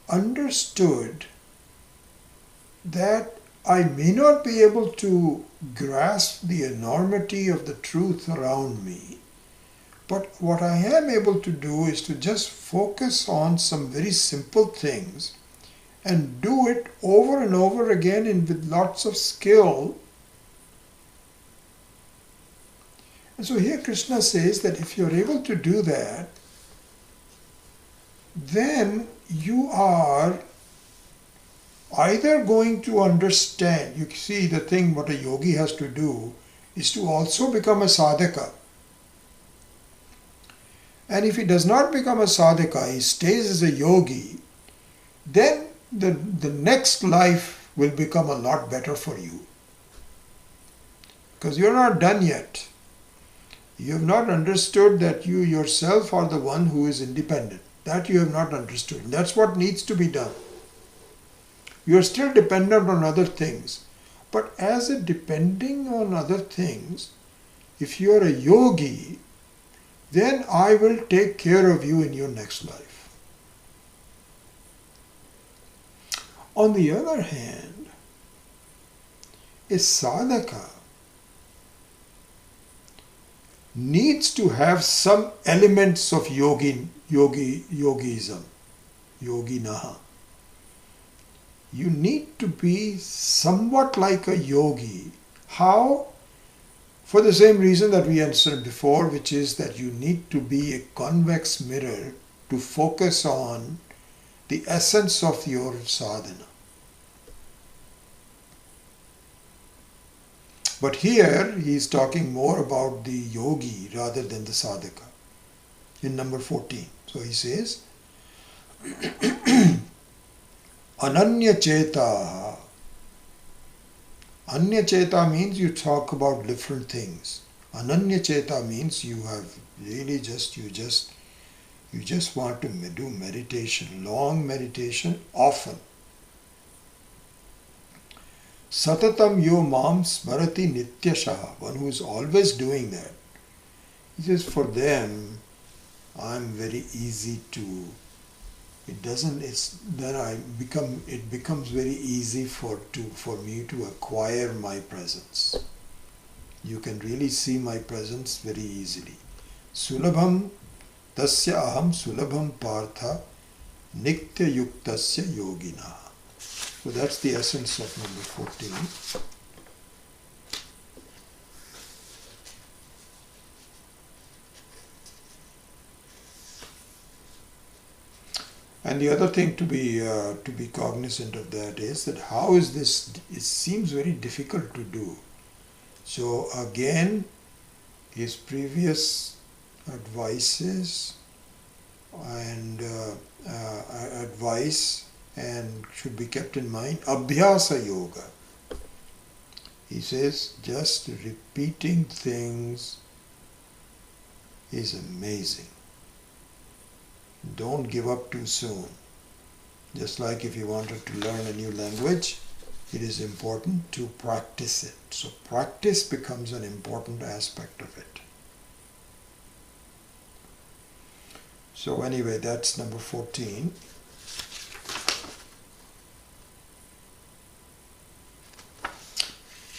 understood that I may not be able to grasp the enormity of the truth around me, but what I am able to do is to just focus on some very simple things and do it over and over again and with lots of skill And so here Krishna says that if you're able to do that, then you are either going to understand, you see the thing what a yogi has to do is to also become a sadhaka. And if he does not become a sadhaka, he stays as a yogi, then the next life will become a lot better for you. Because you're not done yet. You have not understood that you yourself are the one who is independent. That you have not understood. That's what needs to be done. You are still dependent on other things. But as a depending on other things, if you are a yogi, then I will take care of you in your next life. On the other hand, a sadhaka needs to have some elements of yogism, yoginaha. You need to be somewhat like a yogi. How? For the same reason that we answered before, which is that you need to be a convex mirror to focus on the essence of your sadhana. But here he is talking more about the yogi rather than the sadhaka in number 14. So he says, Ananya cheta. Anya cheta means you talk about different things. Ananya cheta means you have really you just want to do meditation, long meditation, often. Satatam yo mam smarati nityashaha, one who is always doing that. He says, for them, I'm very easy to, it becomes very easy for me to acquire my presence. You can really see my presence very easily. Sulabham tasya aham sulabham partha nitya yuktasya yogina. So that's the essence of number 14. And the other thing to be cognizant of that is that how is this? It seems very difficult to do. So again, his previous advices and advice and should be kept in mind. Abhyasa yoga. He says just repeating things is amazing. Don't give up too soon. Just like if you wanted to learn a new language, it is important to practice it. So practice becomes an important aspect of it. So anyway, that's number 14.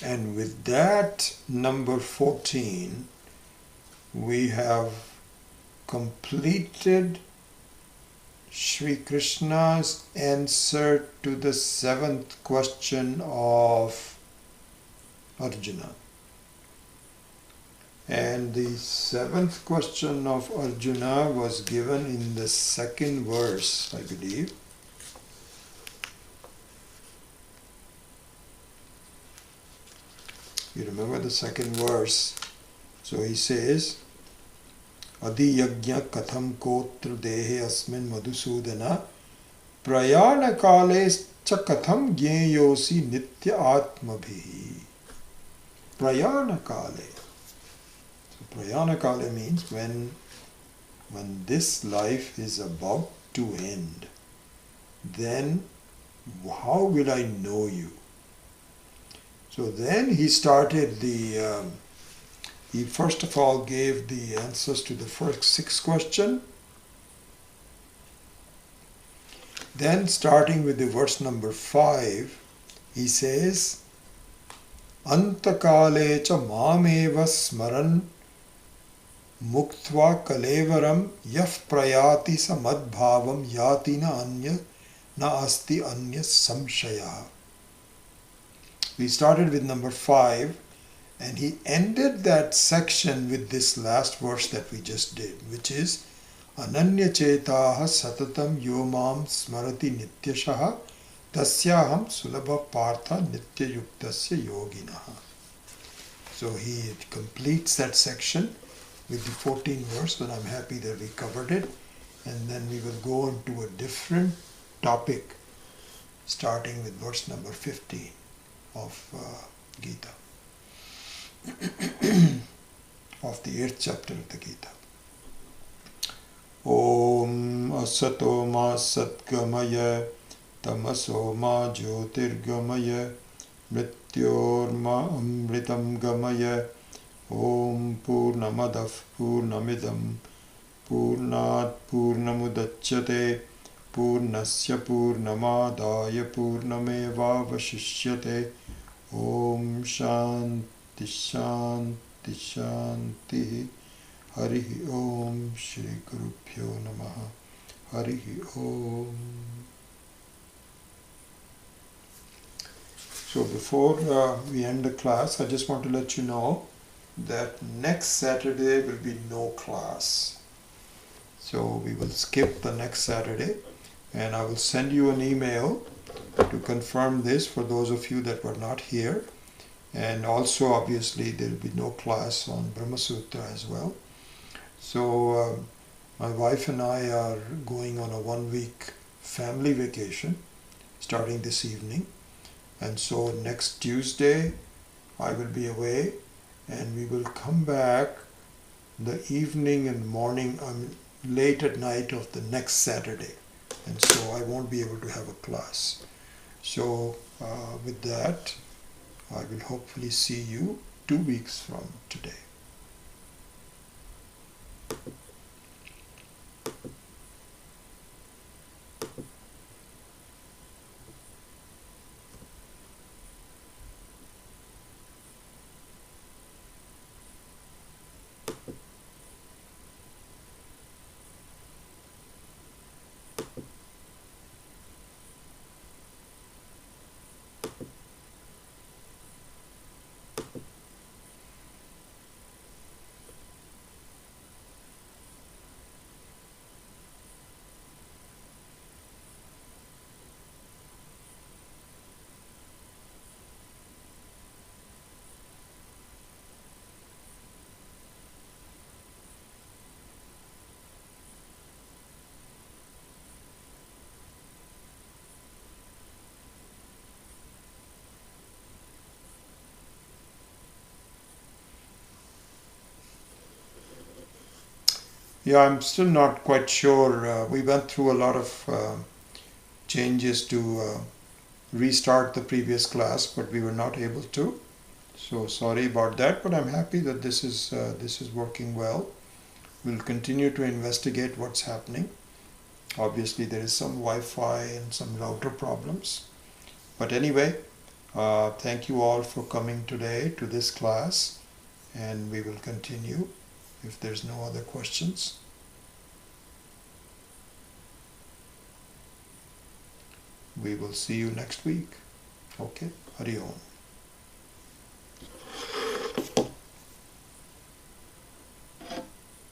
And with that, number 14, we have completed Sri Krishna's answer to the 7th question of Arjuna. And the 7th question of Arjuna was given in the 2nd verse, I believe. You remember the 2nd verse. So he says, Adi yajna katham kotra dehe asmin madhusudana prayana kale cha katham gyeyosi nitya atmabhi. Prayana kale. So prayana kale means when this life is about to end, then how will I know you? So then he started he first of all gave the answers to the first 6 questions. Then starting with the verse number 5, he says, Antakale cha mameva smaran muktva kalevaram yaf prayati samadbhavam yati na asti anya samshaya. We started with number 5, And he ended that section with this last verse that we just did, which is Ananya Chetaha Satatam Yomam Smarati Nityashaha Tasyaham Sulabha Partha Nityayuktasya Yoginaha. So he completes that section with the 14th verse, and I'm happy that we covered it. And then we will go into a different topic, starting with verse number 15 of Gita, of the 8th chapter of the Gita. Om Asato Ma Satgamaya Tamaso Ma Jyotirgamaya Mrityorma Amritam Gamaya Om Purnamadav Purnamidam Purnat Purnamudachyate Purnasya Purnamadaya Purnameva Vashishyate Om Shanti Shanti Shanti Hari Om Shri Gurubhyo Namaha Hari Om. So before we end the class, I just want to let you know that next Saturday will be no class. So we will skip the next Saturday, and I will send you an email to confirm this for those of you that were not here. And also obviously there will be no class on Brahma Sutra as well. So my wife and I are going on a 1-week family vacation starting this evening. And so next Tuesday I will be away, and we will come back the evening and morning, late at night of the next Saturday. And so I won't be able to have a class. So with that, I will hopefully see you 2 weeks from today. Yeah, I'm still not quite sure. We went through a lot of changes to restart the previous class, but we were not able to. So sorry about that, but I'm happy that this is working well. We'll continue to investigate what's happening. Obviously, there is some Wi-Fi and some router problems. But anyway, thank you all for coming today to this class, and we will continue if there's no other questions. We will see you next week. Okay, Hari Om.